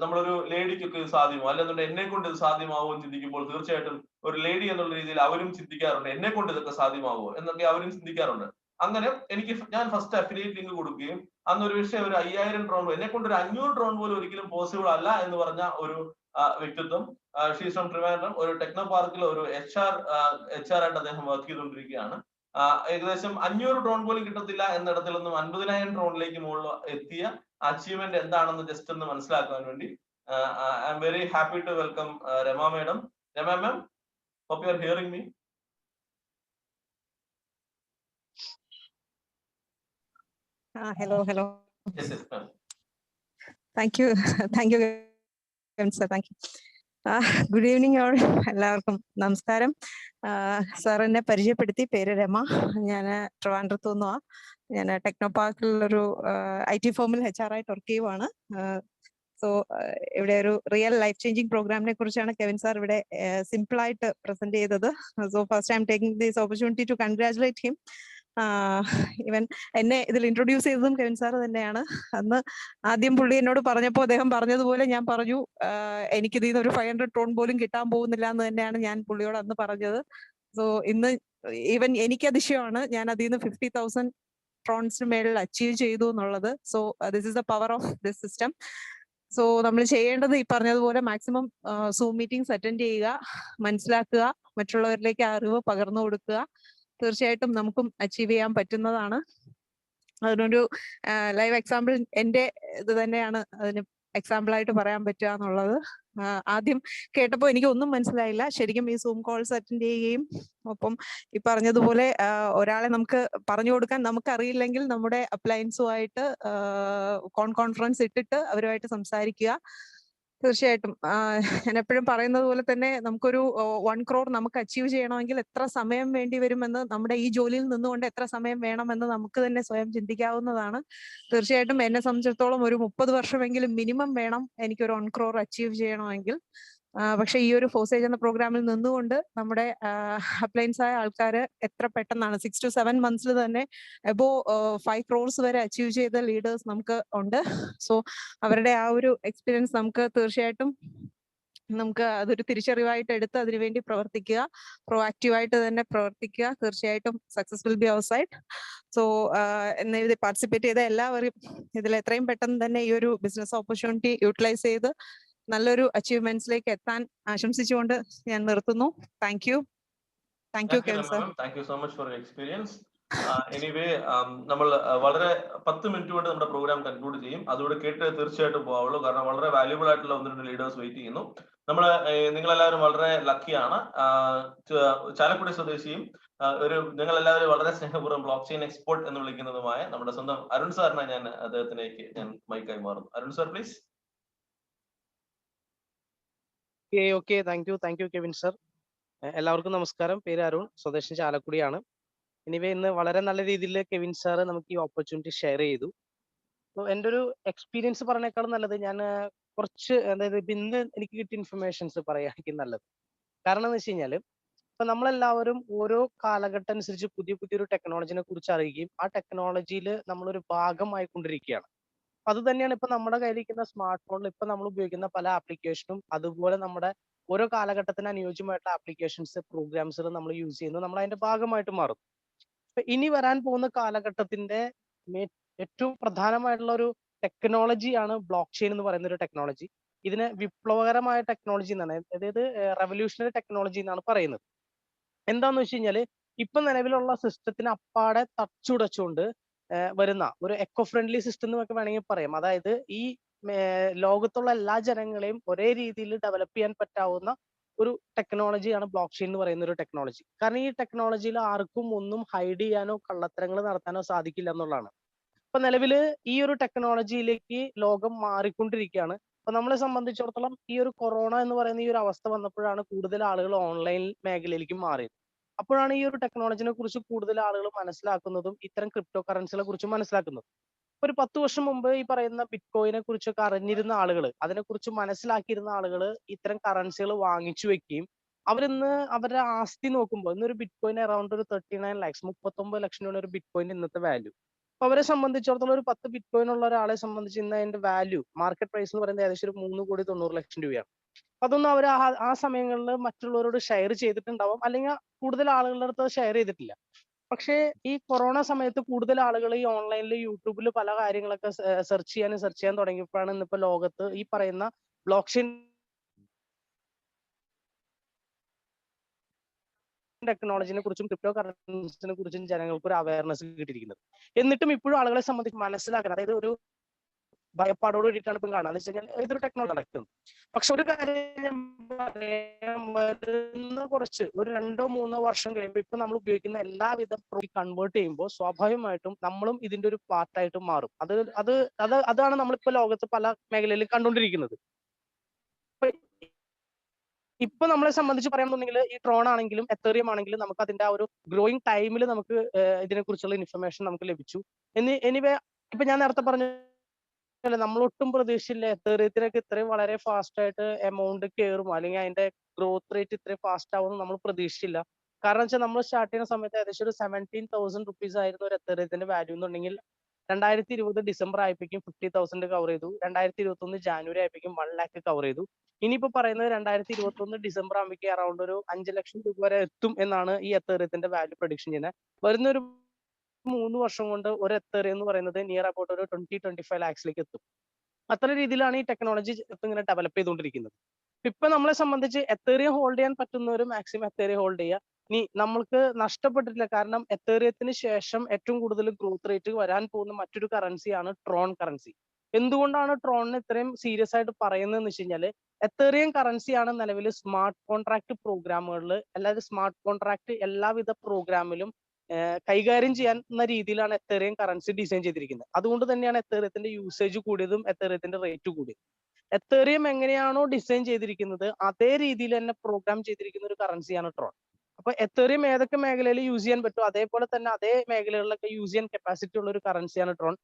നമ്മളൊരു ലേഡിക്കൊക്കെ ഇത് സാധ്യമോ, അല്ലെന്നുണ്ടെങ്കിൽ എന്നെ കൊണ്ട് ഇത് സാധ്യമാവുമോ എന്ന് ചിന്തിക്കുമ്പോൾ തീർച്ചയായിട്ടും ഒരു ലേഡി എന്നുള്ള രീതിയിൽ അവരും ചിന്തിക്കാറുണ്ട്, എന്നെ കൊണ്ട് ഇതൊക്കെ സാധ്യമാവുമോ എന്നൊക്കെ അവരും ചിന്തിക്കാറുണ്ട്. അങ്ങനെ ഞാൻ ഫസ്റ്റ് അഫിലിയേറ്റ് ലിങ്ക് കൊടുക്കുകയും അന്ന് ഒരു വിഷയം ഒരു 5,000 ട്രോൺ, എന്നെ കൊണ്ട് ഒരു 500 ട്രോൺ പോലും ഒരിക്കലും പോസിബിൾ അല്ല എന്ന് പറഞ്ഞ ഒരു വ്യക്തിത്വം, ഷീസ് ഫ്രം ട്രിവാൻഡ്രം, ഒരു ടെക്നോ പാർക്കിൽ ഒരു HR ആയിട്ട് അദ്ദേഹം വർക്ക് ചെയ്തുകൊണ്ടിരിക്കുകയാണ്. ഏകദേശം 500 ട്രോൺ പോലും കിട്ടത്തില്ല എന്നിടത്തിൽ നിന്നും 50,000 ട്രോണിലേക്ക് മുകളിൽ എത്തിയ അച്ചീവ്മെന്റ് എന്താണെന്ന് ജസ്റ്റ് ഒന്ന് മനസ്സിലാക്കാൻ വേണ്ടി I am very happy to welcome Rama madam. Rama ma'am, hope you are hearing me. Hello. Yes, ma'am. Thank you, sir. Thank you. Good evening, all. എല്ലാവർക്കും നമസ്കാരം. സാറിനെ പരിചയപ്പെടുത്തി, പേര് രമ, ഞാൻ ട്രിവാൻഡ്രത്തു നിന്നുവാ. ഞാൻ ടെക്നോ പാർക്കിലൊരു IT ഫോമിൽ HR ആയിട്ട് വർക്ക് ചെയ്യുവാണ്. സോ ഇവിടെ ഒരു റിയൽ ലൈഫ് ചേഞ്ചിങ് പ്രോഗ്രാമിനെ കുറിച്ചാണ് കെവിൻ സാർ ഇവിടെ സിമ്പിൾ ആയിട്ട് പ്രസന്റ് ചെയ്തത്. So first I am taking this opportunity to congratulate him. ഇവൻ എന്നെ ഇതിൽ ഇൻട്രൊഡ്യൂസ് ചെയ്തതും കെവിൻ സാർ തന്നെയാണ്. അന്ന് ആദ്യം പുള്ളി എന്നോട് പറഞ്ഞപ്പോൾ അദ്ദേഹം പറഞ്ഞതുപോലെ ഞാൻ പറഞ്ഞു, എനിക്കിതിൽ നിന്ന് ഒരു 500 ട്രോൺ പോലും കിട്ടാൻ പോകുന്നില്ല എന്ന് തന്നെയാണ് ഞാൻ പുള്ളിയോട് അന്ന് പറഞ്ഞത്. സോ ഇന്ന് ഈവൻ എനിക്ക് അതിശയമാണ്, ഞാൻ അതിൽ നിന്ന് 50,000 ട്രോൺസിന് മേളിൽ അച്ചീവ് ചെയ്തു എന്നുള്ളത്. So this is the power of this system. So നമ്മൾ ചെയ്യേണ്ടത് ഈ പറഞ്ഞതുപോലെ മാക്സിമം സൂം മീറ്റിംഗ്സ് അറ്റൻഡ് ചെയ്യുക, മനസ്സിലാക്കുക, മറ്റുള്ളവരിലേക്ക് അറിവ് പകർന്നു കൊടുക്കുക. തീർച്ചയായിട്ടും നമുക്കും അച്ചീവ് ചെയ്യാൻ പറ്റുന്നതാണ്. അതിനൊരു ലൈവ് എക്സാമ്പിൾ എൻ്റെ ഇത് തന്നെയാണ് അതിന് എക്സാമ്പിൾ ആയിട്ട് പറയാൻ പറ്റുക എന്നുള്ളത്. ആദ്യം കേട്ടപ്പോൾ എനിക്ക് ഒന്നും മനസ്സിലായില്ല. ശരിക്കും ഈ സൂം കോൾസ് അറ്റൻഡ് ചെയ്യുകയും ഒപ്പം ഈ പറഞ്ഞതുപോലെ ഒരാളെ നമുക്ക് പറഞ്ഞു കൊടുക്കാൻ നമുക്കറിയില്ലെങ്കിൽ നമ്മുടെ അപ്ലയൻസുമായിട്ട് കോൺഫറൻസ് ഇട്ടിട്ട് അവരുമായിട്ട് സംസാരിക്കുക. തീർച്ചയായിട്ടും ഞാൻ എപ്പോഴും പറയുന്നത് പോലെ തന്നെ നമുക്കൊരു 1 crore നമുക്ക് അച്ചീവ് ചെയ്യണമെങ്കിൽ എത്ര സമയം വേണ്ടി വരുമെന്ന്, നമ്മുടെ ഈ ജോലിയിൽ നിന്നുകൊണ്ട് എത്ര സമയം വേണമെന്ന് നമുക്ക് തന്നെ സ്വയം ചിന്തിക്കാവുന്നതാണ്. തീർച്ചയായിട്ടും എന്നെ സംബന്ധിച്ചിടത്തോളം ഒരു 30 വർഷമെങ്കിലും മിനിമം വേണം എനിക്കൊരു 1 crore അച്ചീവ് ചെയ്യണമെങ്കിൽ. പക്ഷെ ഈ ഒരു ഫോസേജ് എന്ന പ്രോഗ്രാമിൽ നിന്നുകൊണ്ട് നമ്മുടെ അപ്ലയൻസ് ആയ ആൾക്കാർ എത്ര പെട്ടെന്നാണ് 6 to 7 months തന്നെ എബോ 5 crores വരെ അച്ചീവ് ചെയ്ത ലീഡേഴ്സ് നമുക്ക് ഉണ്ട്. സോ അവരുടെ ആ ഒരു എക്സ്പീരിയൻസ് നമുക്ക് തീർച്ചയായിട്ടും അതൊരു തിരിച്ചറിവായിട്ട് എടുത്ത് അതിനുവേണ്ടി പ്രവർത്തിക്കുക, പ്രൊആക്റ്റീവായിട്ട് തന്നെ പ്രവർത്തിക്കുക. തീർച്ചയായിട്ടും success will be our side. So ഇതിൽ പാർട്ടിസിപ്പേറ്റ് ചെയ്ത എല്ലാവരും ഇതിൽ എത്രയും പെട്ടെന്ന് തന്നെ ഈ ഒരു ബിസിനസ് ഓപ്പർച്യൂണിറ്റി യൂട്ടിലൈസ് ചെയ്ത് നല്ലൊരു അച്ചീവ്മെന്റ്സിലേക്ക് എത്താൻ ആശംസിച്ചുകൊണ്ട് ഞാൻ നിർത്തുന്നു. Thank you Kevin sir. Thank you so much for experience. Anyway നമ്മൾ വളരെ 10 മിനിറ്റ് കൊണ്ട് നമ്മുടെ പ്രോഗ്രാം കൺക്ലൂഡ് ചെയ്യും. അതുകൂടെ കേട്ട് തീർച്ചയായിട്ടും പോവുള്ളൂ, കാരണം വളരെ വാല്യൂബിൾ ആയിട്ടുള്ള 1-2 ലീഡേഴ്സ് വെയിറ്റ് ചെയ്യുന്നു. നിങ്ങളെല്ലാവരും വളരെ ലക്കിയാണ്. ചാലക്കുടി സ്വദേശിയും നിങ്ങളെല്ലാവരും വളരെ സ്നേഹപൂർവ്വം ബ്ലോക്ക് ചെയിൻ എക്സ്പേർട്ട് എന്ന് വിളിക്കുന്നതുമായ നമ്മുടെ സ്വന്തം അരുൺ സാറിനെ അദ്ദേഹത്തിലേക്ക് ഞാൻ മൈക്ക് കൈമാറുന്നു. Arun sir please. Okay thank you Kevin sir. എല്ലാവർക്കും നമസ്കാരം. പേര് അരുൺ, സ്വദേശം ചാലക്കുടിയാണ്. എനിവേ ഇന്ന് വളരെ നല്ല രീതിയിൽ കെവിൻ സാർ നമുക്ക് ഈ ഓപ്പർച്യൂണിറ്റി ഷെയർ ചെയ്തു. അപ്പോൾ എൻ്റെ ഒരു എക്സ്പീരിയൻസ് പറഞ്ഞേക്കാളും നല്ലത് ഞാൻ കുറച്ച്, അതായത് ഇന്ന് എനിക്ക് കിട്ടിയ ഇൻഫർമേഷൻസ് പറയായിരിക്കും നല്ലത്. കാരണം എന്ന് വെച്ച് കഴിഞ്ഞാൽ ഇപ്പൊ നമ്മളെല്ലാവരും ഓരോ കാലഘട്ടം അനുസരിച്ച് പുതിയൊരു ടെക്നോളജിനെ കുറിച്ച് അറിയുകയും ആ ടെക്നോളജിയിൽ നമ്മളൊരു ഭാഗമായിക്കൊണ്ടിരിക്കുകയാണ്. അത് തന്നെയാണ് ഇപ്പൊ നമ്മുടെ കയ്യിലിരിക്കുന്ന സ്മാർട്ട് ഫോണിൽ ഇപ്പൊ നമ്മൾ ഉപയോഗിക്കുന്ന പല ആപ്ലിക്കേഷനും, അതുപോലെ നമ്മുടെ ഓരോ കാലഘട്ടത്തിന് അനുയോജ്യമായിട്ടുള്ള ആപ്ലിക്കേഷൻസ്, പ്രോഗ്രാംസുകൾ നമ്മൾ യൂസ് ചെയ്യുന്നു, നമ്മൾ അതിന്റെ ഭാഗമായിട്ട് മാറും. ഇനി വരാൻ പോകുന്ന കാലഘട്ടത്തിന്റെ ഏറ്റവും പ്രധാനമായിട്ടുള്ള ഒരു ടെക്നോളജിയാണ് ബ്ലോക്ക് ചെയിൻ എന്ന് പറയുന്ന ഒരു ടെക്നോളജി. ഇതിനെ വിപ്ലവകരമായ ടെക്നോളജി എന്നാണ്, അതായത് റെവല്യൂഷണറി ടെക്നോളജി എന്നാണ് പറയുന്നത്. എന്താന്ന് വെച്ച് കഴിഞ്ഞാല് ഇപ്പൊ നിലവിലുള്ള സിസ്റ്റത്തിന് അപ്പാടെ തച്ചുടച്ചുകൊണ്ട് വരുന്ന ഒരു എക്കോ ഫ്രണ്ട്ലി സിസ്റ്റം എന്നൊക്കെ വേണമെങ്കിൽ പറയാം. അതായത് ഈ ലോകത്തുള്ള എല്ലാ ജനങ്ങളെയും ഒരേ രീതിയിൽ ഡെവലപ്പ് ചെയ്യാൻ പറ്റാവുന്ന ഒരു ടെക്നോളജിയാണ് ബ്ലോക്ക് ചെയിൻ എന്ന് പറയുന്ന ഒരു ടെക്നോളജി. കാരണം ഈ ടെക്നോളജിയിൽ ആർക്കും ഒന്നും ഹൈഡ് ചെയ്യാനോ കള്ളത്തരങ്ങൾ നടത്താനോ സാധിക്കില്ല എന്നുള്ളതാണ്. ഇപ്പൊ നിലവില് ഈ ഒരു ടെക്നോളജിയിലേക്ക് ലോകം മാറിക്കൊണ്ടിരിക്കുകയാണ്. അപ്പൊ നമ്മളെ സംബന്ധിച്ചിടത്തോളം ഈ ഒരു കൊറോണ എന്ന് പറയുന്ന ഈ ഒരു അവസ്ഥ വന്നപ്പോഴാണ് കൂടുതൽ ആളുകൾ ഓൺലൈൻ മേഖലയിലേക്ക് മാറിയത്. അപ്പോഴാണ് ഈ ഒരു ടെക്നോളജിനെ കുറിച്ച് കൂടുതൽ ആളുകൾ മനസ്സിലാക്കുന്നതും ഇത്തരം ക്രിപ്റ്റോ കറൻസികളെ കുറിച്ച് മനസ്സിലാക്കുന്നതും. ഒരു 10 വർഷം മുമ്പ് ഈ പറയുന്ന ബിറ്റ് കോയിനെ കുറിച്ചൊക്കെ അറിഞ്ഞിരുന്ന ആളുകൾ, അതിനെക്കുറിച്ച് മനസ്സിലാക്കിയിരുന്ന ആളുകൾ ഇത്തരം കറൻസികൾ വാങ്ങിച്ചു വെക്കുകയും അവരിന്ന് അവരുടെ ആസ്തി നോക്കുമ്പോൾ ഇന്നൊരു ബിറ്റ് കോയിൻ അറൌണ്ട് ഒരു 39 lakhs 39 ലക്ഷം രൂപയാണ് ഒരു ബിറ്റ് കോയിൻ ഇന്നത്തെ വാല്യൂ. അപ്പൊ അവരെ സംബന്ധിച്ചിടത്തോളം ഒരു 10 ബിറ്റ് കോയിൻ ഉള്ള ഒരാളെ സംബന്ധിച്ച് ഇന്ന് അതിന്റെ വാല്യൂ, മാർക്കറ്റ് പ്രൈസ് എന്ന് പറയുന്നത് ഏകദേശം ഒരു 3,90,00,000 രൂപയാണ്. അതൊന്നും അവർ ആ സമയങ്ങളിൽ മറ്റുള്ളവരോട് ഷെയർ ചെയ്തിട്ടുണ്ടാവും, അല്ലെങ്കിൽ കൂടുതൽ ആളുകളുടെ അടുത്ത് ഷെയർ ചെയ്തിട്ടില്ല. പക്ഷേ ഈ കൊറോണ സമയത്ത് കൂടുതൽ ആളുകൾ ഈ ഓൺലൈനിൽ യൂട്യൂബിൽ പല കാര്യങ്ങളൊക്കെ സെർച്ച് ചെയ്യാൻ തുടങ്ങിയപ്പോഴാണ് ഇന്നിപ്പോ ലോകത്ത് ഈ പറയുന്ന ബ്ലോക്ക് ചെയിൻ ടെക്നോളജിനെ കുറിച്ചും ക്രിപ്റ്റോ കറൻസിനെ കുറിച്ചും ജനങ്ങൾക്ക് ഒരു അവയർനെസ് കിട്ടിയിരിക്കുന്നത്. എന്നിട്ടും ഇപ്പോഴും ആളുകളെ സംബന്ധിച്ച് മനസ്സിലാക്കണം, അതായത് ഒരു ഭയപ്പാടോട് കൂടിയിട്ടാണ് ഇപ്പം കാണുക. എന്ന് വെച്ച് കഴിഞ്ഞാൽ ഇതൊരു ടെക്നോളജി നടക്കുന്നത്. പക്ഷെ ഒരു കാര്യം ഞാൻ പറയാം, വരുന്ന കുറച്ച് ഒരു 2-3 വർഷം കഴിയുമ്പോൾ ഇപ്പൊ നമ്മൾ ഉപയോഗിക്കുന്ന എല്ലാവിധ കൺവേർട്ട് ചെയ്യുമ്പോൾ സ്വാഭാവികമായിട്ടും നമ്മളും ഇതിന്റെ ഒരു പാർട്ടായിട്ട് മാറും. അതാണ് നമ്മളിപ്പോ ലോകത്ത് പല മേഖലയിൽ കണ്ടുകൊണ്ടിരിക്കുന്നത്. ഇപ്പൊ നമ്മളെ സംബന്ധിച്ച് പറയാന്നുണ്ടെങ്കിൽ ഈ ട്രോൺ ആണെങ്കിലും എത്തേറിയം ആണെങ്കിലും നമുക്ക് അതിന്റെ ആ ഒരു ഗ്രോയിങ് ടൈമിൽ നമുക്ക് ഇതിനെക്കുറിച്ചുള്ള ഇൻഫർമേഷൻ നമുക്ക് ലഭിച്ചു. എനിവേ ഇപ്പൊ ഞാൻ നേരത്തെ പറഞ്ഞ നമ്മൾ ഒട്ടും പ്രതീക്ഷിച്ചില്ല എത്തേറിയത്തിനൊക്കെ ഇത്രയും വളരെ ഫാസ്റ്റ് ആയിട്ട് എമൗണ്ട് കയറും, അല്ലെങ്കിൽ അതിന്റെ ഗ്രോത്ത് റേറ്റ് ഇത്രയും ഫാസ്റ്റ് ആവുമെന്ന് നമ്മൾ പ്രതീക്ഷിച്ചില്ല. കാരണം വെച്ചാൽ നമ്മൾ സ്റ്റാർട്ട് ചെയ്യുന്ന സമയത്ത് ഏകദേശം ഒരു 17,000 rupees ആയിരുന്നു ഒരു എത്തേറിയത്തിന്റെ വാല്യൂ എന്നുണ്ടെങ്കിൽ 2020 ഡിസംബർ ആയപ്പോഴേക്കും 50,000 കവർ ചെയ്തു. 2021 ജാനുവരി ആയപ്പോഴേക്കും 1 lakh കവർ ചെയ്തു. ഇനിയിപ്പോ പറയുന്നത് 2021 ഡിസംബർ ആകുമ്പോഴേക്കും അറൌണ്ട് ഒരു 5 ലക്ഷം രൂപ വരെ എത്തും എന്നാണ് ഈ എത്തേറിയത്തിന്റെ വാല്യൂ പ്രൊഡിക്ഷൻ ചെയ്യുന്നത്. വരുന്നൊരു 3 വർഷം കൊണ്ട് ഒരു എത്തേറിയം എന്ന് പറയുന്നത് നിയർ അബൌട്ട് ഒരു 20-25 lakhs എത്തും. അത്ര രീതിയിലാണ് ഈ ടെക്നോളജി ഇങ്ങനെ ഡെവലപ്പ് ചെയ്തുകൊണ്ടിരിക്കുന്നത്. ഇപ്പൊ നമ്മളെ സംബന്ധിച്ച് എത്തേറിയം ഹോൾഡ് ചെയ്യാൻ പറ്റുന്നവർ മാക്സിമം എത്തേറിയം ഹോൾഡ് ചെയ്യുക. ഇനി നമ്മൾക്ക് നഷ്ടപ്പെട്ടിട്ടില്ല, കാരണം എത്തേറിയത്തിന് ശേഷം ഏറ്റവും കൂടുതൽ ഗ്രോത്ത് റേറ്റ് വരാൻ പോകുന്ന മറ്റൊരു കറൻസിയാണ് ട്രോൺ കറൻസി. എന്തുകൊണ്ടാണ് ട്രോണിനെ ഇത്രയും സീരിയസ് ആയിട്ട് പറയുന്നതെന്ന് വെച്ച് കഴിഞ്ഞാൽ എത്തേറിയം കറൻസിയാണ് നിലവിൽ സ്മാർട്ട് കോൺട്രാക്ട് പ്രോഗ്രാമുകളിൽ, അല്ലാതെ സ്മാർട്ട് കോൺട്രാക്ട് എല്ലാവിധ പ്രോഗ്രാമിലും കൈകാര്യം ചെയ്യുന്ന രീതിയിലാണ് എത്തേറിയം കറൻസി ഡിസൈൻ ചെയ്തിരിക്കുന്നത്. അതുകൊണ്ട് തന്നെയാണ് എത്തേറിയത്തിന്റെ യൂസേജ് കൂടിയതും എത്തേറിയത്തിന്റെ റേറ്റ് കൂടിയതും. എത്തേറിയം എങ്ങനെയാണോ ഡിസൈൻ ചെയ്തിരിക്കുന്നത് അതേ രീതിയിൽ തന്നെ പ്രോഗ്രാം ചെയ്തിരിക്കുന്ന ഒരു കറൻസിയാണ് ട്രോൺ. അപ്പൊ എത്തേറിയം ഏതൊക്കെ മേഖലയിൽ യൂസ് ചെയ്യാൻ പറ്റുമോ അതേപോലെ തന്നെ അതേ മേഖലകളിലൊക്കെ യൂസ് ചെയ്യാൻ കപ്പാസിറ്റി ഉള്ള ഒരു കറൻസിയാണ് ട്രോൺ.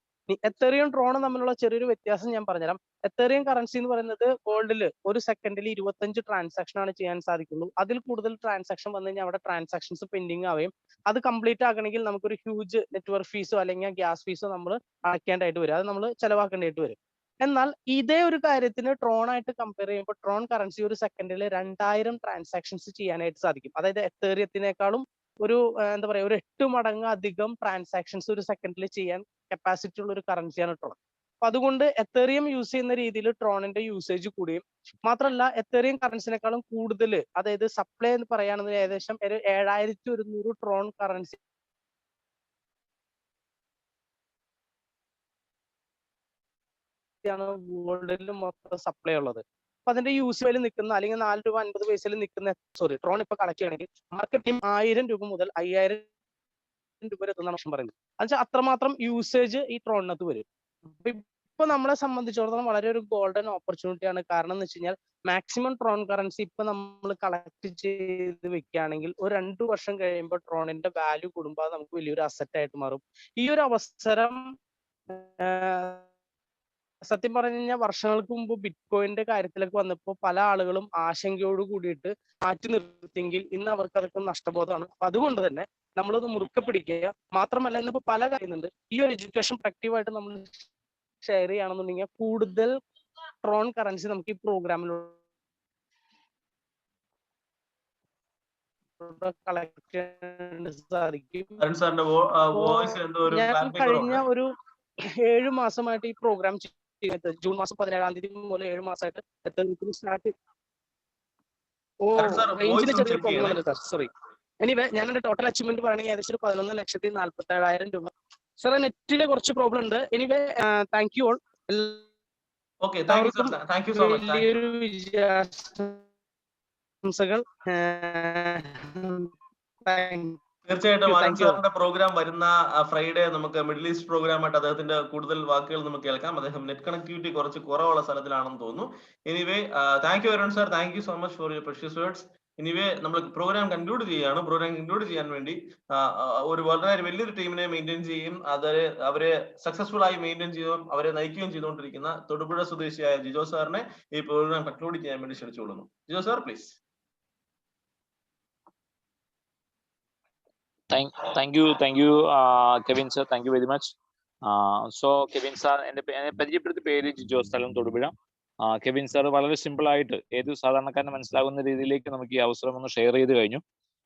എത്തേറിയം ട്രോണും തമ്മിലുള്ള ചെറിയൊരു വ്യത്യാസം ഞാൻ പറഞ്ഞുതരാം. എത്തേറിയം കറൻസി എന്ന് പറയുന്നത് വേൾഡിൽ ഒരു സെക്കൻഡിൽ 25 ട്രാൻസാക്ഷൻ ആണ് ചെയ്യാൻ സാധിക്കുള്ളൂ. അതിൽ കൂടുതൽ ട്രാൻസാക്ഷൻ വന്നു കഴിഞ്ഞാൽ അവിടെ ട്രാൻസാക്ഷൻസ് പെൻഡിങ് ആവുകയും അത് കംപ്ലീറ്റ് ആക്കണമെങ്കിൽ നമുക്കൊരു ഹ്യൂജ് നെറ്റ്വർക്ക് ഫീസോ അല്ലെങ്കിൽ ഗ്യാസ് ഫീസോ നമ്മൾ അടയ്ക്കേണ്ടതായിട്ട് വരും. അത് നമ്മൾ ചെലവാക്കേണ്ടതായിട്ട് വരും. എന്നാൽ ഇതേ ഒരു കാര്യത്തിന് ട്രോൺ ആയിട്ട് കമ്പയർ ചെയ്യുമ്പോൾ ട്രോൺ കറൻസി ഒരു സെക്കൻഡിൽ 2000 ട്രാൻസാക്ഷൻസ് ചെയ്യാനായിട്ട് സാധിക്കും. അതായത് എത്തേറിയത്തിനേക്കാളും ഒരു എന്താ പറയാ ഒരു 8 മടങ്ങ് അധികം ട്രാൻസാക്ഷൻസ് ഒരു സെക്കൻഡിൽ ചെയ്യാൻ കപ്പാസിറ്റി ഉള്ള ഒരു കറൻസിയാണ് ട്രോൺ. അപ്പൊ അതുകൊണ്ട് എത്തേറിയം യൂസ് ചെയ്യുന്ന രീതിയിൽ ട്രോണിന്റെ യൂസേജ് കൂടുകയും മാത്രമല്ല എത്തേറിയം കറൻസിനേക്കാളും കൂടുതൽ, അതായത് സപ്ലൈ എന്ന് പറയുകയാണെങ്കിൽ ഏകദേശം ഒരു 7100 ട്രോൺ കറൻസി വേൾഡിൽ മൊത്തം സപ്ലൈ ഉള്ളത്. അപ്പൊ അതിന്റെ യൂസ് വില നിൽക്കുന്ന അല്ലെങ്കിൽ 4 രൂപ 50 പൈസയിൽ നിൽക്കുന്ന ട്രോൺ ഇപ്പൊ കളക്ട് ചെയ്യണമെങ്കിൽ മാർക്കറ്റിംഗ് 1000 രൂപ മുതൽ 5000 രൂപ വരെ എത്തുന്ന വർഷം പറയുന്നത്. എന്നുവെച്ചാൽ അത്രമാത്രം യൂസേജ് ഈ ട്രോണിനകത്ത് വരും. ഇപ്പൊ നമ്മളെ സംബന്ധിച്ചിടത്തോളം വളരെ ഒരു ഗോൾഡൻ ഓപ്പർച്യൂണിറ്റി ആണ്. കാരണം എന്ന് വെച്ച് കഴിഞ്ഞാൽ മാക്സിമം ട്രോൺ കറൻസി ഇപ്പൊ നമ്മൾ കളക്ട് ചെയ്ത് വെക്കുകയാണെങ്കിൽ ഒരു 2 വർഷം കഴിയുമ്പോൾ ട്രോണിന്റെ വാല്യൂ കൂടുമ്പോൾ അത് നമുക്ക് വലിയൊരു അസറ്റ് ആയിട്ട് മാറും. ഈ ഒരു അവസരം സത്യം പറഞ്ഞു കഴിഞ്ഞാൽ വർഷങ്ങൾക്ക് മുമ്പ് ബിറ്റ് കോയിന്റെ കാര്യത്തിലൊക്കെ വന്നപ്പോൾ പല ആളുകളും ആശങ്കയോട് കൂടിയിട്ട് മാറ്റി നിർത്തിയെങ്കിൽ ഇന്ന് അവർക്ക് അതൊക്കെ നഷ്ടബോധമാണ്. അപ്പൊ അതുകൊണ്ട് തന്നെ നമ്മളത് മുറുക്കെ പിടിക്കുക. മാത്രമല്ല ഇന്നിപ്പോ പല കാര്യങ്ങളുണ്ട്. ഈ ഒരു എഡ്യൂക്കേഷൻ ആയിട്ട് നമ്മൾ ഷെയർ ചെയ്യുകയാണെന്നുണ്ടെങ്കിൽ കൂടുതൽ ട്രോൺ കറൻസി നമുക്ക് ഈ പ്രോഗ്രാമിലൂടെ കളക്ട് ചെയ്യാൻ സാധിക്കും. ഞാൻ കഴിഞ്ഞ ഒരു 7 മാസമായിട്ട് ഈ പ്രോഗ്രാം ചെയ്യുന്നത്, ജൂൺ മാസം 17-ാം തീയതി മുതൽ 7 മാസമായിട്ട് സ്റ്റാർട്ട്. റേഞ്ചിന് ചെറിയൊരു പ്രോബ്ലം ഉണ്ട് സാർ, സോറി. എനിവേ ഞാൻ എന്റെ ടോട്ടൽ അച്ചീവ്മെന്റ് പറയുകയാണെങ്കിൽ ഏകദേശം ഒരു 11,47,000 രൂപ. സാർ നെറ്റിലെ കുറച്ച് പ്രോബ്ലം ഉണ്ട്. Anyway thank you all. വലിയൊരു വിജയാശംസകൾ. തീർച്ചയായിട്ടും ആനന്ദ് സാറിന്റെ പ്രോഗ്രാം വരുന്ന ഫ്രൈഡേ നമുക്ക് മിഡിൽ ഈസ്റ്റ് പ്രോഗ്രാം ആയിട്ട് അദ്ദേഹത്തിന്റെ കൂടുതൽ വാക്കുകൾ നമുക്ക് കേൾക്കാം. അദ്ദേഹം നെറ്റ് കണക്ടിവിറ്റി കുറച്ച് കുറവുള്ള സ്ഥലത്തിലാണെന്ന് തോന്നുന്നു. Anyway thank you Arun sir, thank you so much for your precious words. Anyway നമ്മൾ പ്രോഗ്രാം കൺക്ലൂഡ് ചെയ്യുകയാണ്. പ്രോഗ്രാം കൺക്ലൂഡ് ചെയ്യാൻ വേണ്ടി ഒരു വളരെ വലിയൊരു ടീമിനെ മെയിൻറ്റെയിൻ ചെയ്യും, അവരെ സക്സസ്ഫുൾ ആയി മെയിൻറ്റെയിൻ ചെയ്യുകയും അവരെ നയിക്കുകയും ചെയ്തുകൊണ്ടിരിക്കുന്ന തൊടുപുഴ സ്വദേശിയായ ജിജോ സാറിനെ ഈ പ്രോഗ്രാം കൺക്ലൂഡ് ചെയ്യാൻ വേണ്ടി ക്ഷണിച്ചുകൊള്ളുന്നു. Jijo sir please. Thank you, Kevin sir. Thank you very much. So Kevin sir, എന്നെ പരിചയപ്പെടുത്തിയ പേര് ജിജോ, സ്ഥലം തൊടുപുഴ. കെവിൻ സാർ വളരെ സിമ്പിൾ ആയിട്ട് ഏത് സാധാരണക്കാരന് മനസ്സിലാകുന്ന രീതിയിലേക്ക് നമുക്ക് ഈ അവസരം ഒന്ന് ഷെയർ ചെയ്ത് കഴിഞ്ഞു.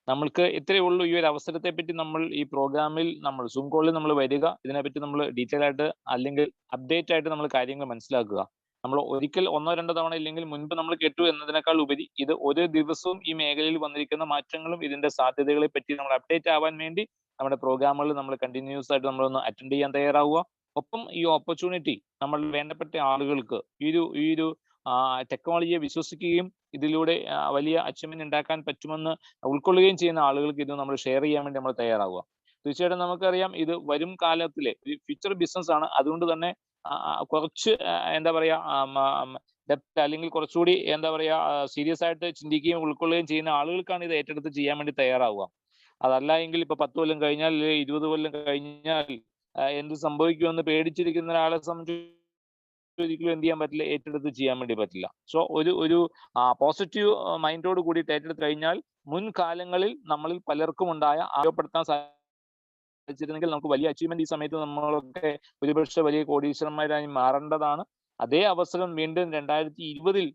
നമ്മൾക്ക് ഇത്രയേ ഉള്ളൂ. ഈ ഒരു അവസരത്തെ പറ്റി നമ്മൾ ഈ പ്രോഗ്രാമിൽ നമ്മൾ സൂം കോളിൽ നമ്മൾ വരിക, ഇതിനെപ്പറ്റി നമ്മൾ ഡീറ്റെയിൽ ആയിട്ട് അല്ലെങ്കിൽ അപ്ഡേറ്റ് ആയിട്ട് നമ്മൾ കാര്യങ്ങൾ മനസ്സിലാക്കുക. നമ്മൾ ഒരിക്കൽ 1-2 തവണ ഇല്ലെങ്കിൽ മുൻപ് നമ്മൾ കേട്ടു എന്നതിനേക്കാൾ ഉപരി ഇത് ഓരോ ദിവസവും ഈ മേഖലയിൽ വന്നിരിക്കുന്ന മാറ്റങ്ങളും ഇതിന്റെ സാധ്യതകളെ പറ്റി നമ്മൾ അപ്ഡേറ്റ് ആവാൻ വേണ്ടി നമ്മുടെ പ്രോഗ്രാമുകളിൽ നമ്മൾ കണ്ടിന്യൂസ് ആയിട്ട് നമ്മളൊന്ന് അറ്റൻഡ് ചെയ്യാൻ തയ്യാറാവുക. ഒപ്പം ഈ ഓപ്പർച്യൂണിറ്റി നമ്മൾ വേണ്ടപ്പെട്ട ആളുകൾക്ക് ഈ ഒരു ടെക്നോളജിയെ വിശ്വസിക്കുകയും ഇതിലൂടെ വലിയ അച്ചീവ്മെന്റ് ഉണ്ടാക്കാൻ പറ്റുമെന്ന് ഉൾക്കൊള്ളുകയും ചെയ്യുന്ന ആളുകൾക്ക് ഇത് നമ്മൾ ഷെയർ ചെയ്യാൻ വേണ്ടി നമ്മൾ തയ്യാറാവുക. തീർച്ചയായിട്ടും നമുക്കറിയാം ഇത് വരും കാലത്തിലെ ഫ്യൂച്ചർ ബിസിനസ് ആണ്. അതുകൊണ്ട് തന്നെ കുറച്ച് എന്താ പറയാ ഡെപ്ത് അല്ലെങ്കിൽ കുറച്ചുകൂടി എന്താ പറയാ സീരിയസ് ആയിട്ട് ചിന്തിക്കുകയും ഉൾക്കൊള്ളുകയും ചെയ്യുന്ന ആളുകൾക്കാണ് ഇത് ഏറ്റെടുത്ത് ചെയ്യാൻ വേണ്ടി തയ്യാറാവുക. അതല്ല എങ്കിൽ ഇപ്പൊ 10 കൊല്ലം കഴിഞ്ഞാൽ 20 കൊല്ലം കഴിഞ്ഞാൽ എന്ത് സംഭവിക്കുമെന്ന് പേടിച്ചിരിക്കുന്ന ഒരാളെ സംബന്ധിച്ച് ഒരിക്കലും എന്ത് ചെയ്യാൻ പറ്റില്ല, ഏറ്റെടുത്ത് ചെയ്യാൻ വേണ്ടി പറ്റില്ല. സോ ഒരു പോസിറ്റീവ് മൈൻഡോട് കൂടി ഏറ്റെടുത്ത് കഴിഞ്ഞാൽ മുൻകാലങ്ങളിൽ നമ്മളിൽ പലർക്കും ഉണ്ടായ ആരോപപ്പെടുത്താൻ സാധിച്ചിരുന്നെങ്കിൽ നമുക്ക് വലിയ അച്ചീവ്മെന്റ് ഈ സമയത്ത് നമ്മളൊക്കെ ഒരുപക്ഷെ വലിയ കോടീശ്വരന്മാരായി മാറേണ്ടതാണ്. അതേ അവസരം വീണ്ടും 2020-ൽ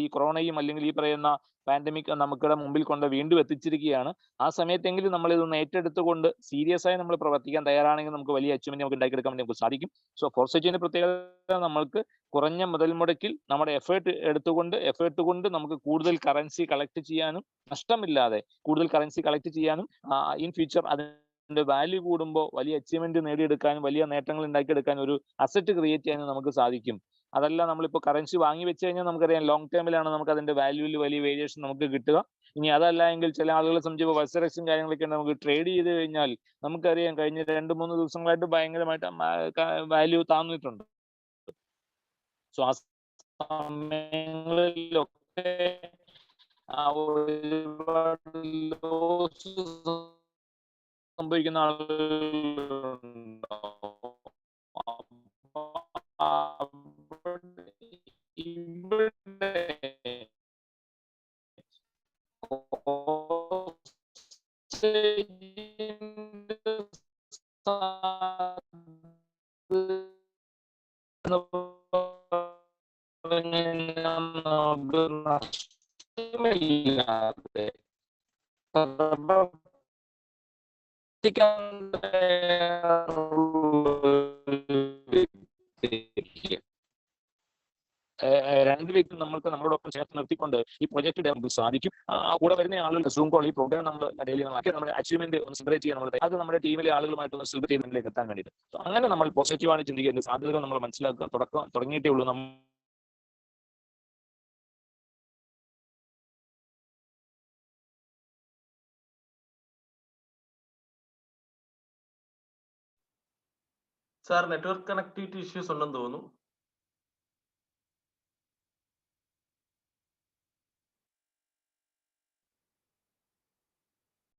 ഈ കൊറോണയും അല്ലെങ്കിൽ ഈ പറയുന്ന പാൻഡമിക് നമുക്കിടെ മുമ്പിൽ കൊണ്ട് വീണ്ടും എത്തിച്ചിരിക്കുകയാണ്. ആ സമയത്തെങ്കിലും നമ്മൾ ഇതൊന്ന് ഏറ്റെടുത്തുകൊണ്ട് സീരിയസ് ആയി നമ്മൾ പ്രവർത്തിക്കാൻ തയ്യാറാണെങ്കിൽ നമുക്ക് വലിയ അച്ചീവ്മെന്റ് നമുക്ക് ഉണ്ടാക്കിയെടുക്കാൻ വേണ്ടി നമുക്ക് സാധിക്കും. സോ ഫോർസൈറ്റിന്റെ പ്രത്യേകത നമ്മൾക്ക് കുറഞ്ഞ മുതൽ മുടക്കിൽ നമ്മുടെ എഫേർട്ട് കൊണ്ട് നമുക്ക് കൂടുതൽ കറൻസി കളക്ട് ചെയ്യാനും നഷ്ടമില്ലാതെ കൂടുതൽ കറൻസി കളക്ട് ചെയ്യാനും ഇൻ ഫ്യൂച്ചർ വാല്യൂ കൂടുമ്പോൾ വലിയ അച്ചീവ്മെന്റ് നേടിയെടുക്കാനും വലിയ നേട്ടങ്ങൾ ഉണ്ടാക്കിയെടുക്കാനും ഒരു അസറ്റ് ക്രിയേറ്റ് ചെയ്യാനും നമുക്ക് സാധിക്കും. അതല്ല നമ്മളിപ്പോൾ കറൻസി വാങ്ങി വെച്ച് കഴിഞ്ഞാൽ നമുക്കറിയാം ലോങ് ടേമിലാണ് നമുക്ക് അതിന്റെ വാല്യൂവിൽ വലിയ വേരിയേഷൻ നമുക്ക് കിട്ടുക. ഇനി അതല്ല എങ്കിൽ ചില ആളുകളെ സംബന്ധിച്ച് വത്സരക്സും കാര്യങ്ങളൊക്കെ നമുക്ക് ട്രേഡ് ചെയ്ത് കഴിഞ്ഞാൽ നമുക്കറിയാം കഴിഞ്ഞ 2-3 ദിവസങ്ങളായിട്ട് ഭയങ്കരമായിട്ട് വാല്യൂ താന്നിട്ടുണ്ട്. സോ ആ സമയങ്ങളിലൊക്കെ ഒരുപാട് ലോസ് സംഭവിക്കുന്ന ആളുകളുണ്ടാവും. അപ്പൊ ഇവിടെ നഷ്ടമില്ലാതെ രണ്ട് വ്യക്തി നമ്മൾക്ക് നമ്മളോടൊപ്പം ചേർത്ത് നിർത്തിക്കൊണ്ട് ഈ പ്രൊജക്ട് നമുക്ക് സാധിക്കും. കൂടെ വരുന്ന ആളുകൾ സൂം കോൾ ഈ പ്രോഗ്രാം നമ്മൾ ഡെയിലി നമ്മുടെ അച്ചീവ്മെന്റ് ഒന്ന് സെലിബ്രേറ്റ് ചെയ്യാൻ അത് നമ്മുടെ ടീമിലെ ആളുകളുമായിട്ട് സെലിബ്രേറ്റ് ചെയ്യുന്നതിലേക്ക് എത്താൻ വേണ്ടിയിട്ട് അങ്ങനെ നമ്മൾ പോസിറ്റീവാണ് ചിന്തിക്കുന്നത്. സാധ്യതകൾ നമ്മൾ മനസ്സിലാക്കുക. തുടങ്ങിയിട്ടേ ഉള്ളൂ. സാർ നെറ്റ്വർക്ക് കണക്ടിവിറ്റി ഇഷ്യൂസ് ഉണ്ടെന്ന് തോന്നുന്നു.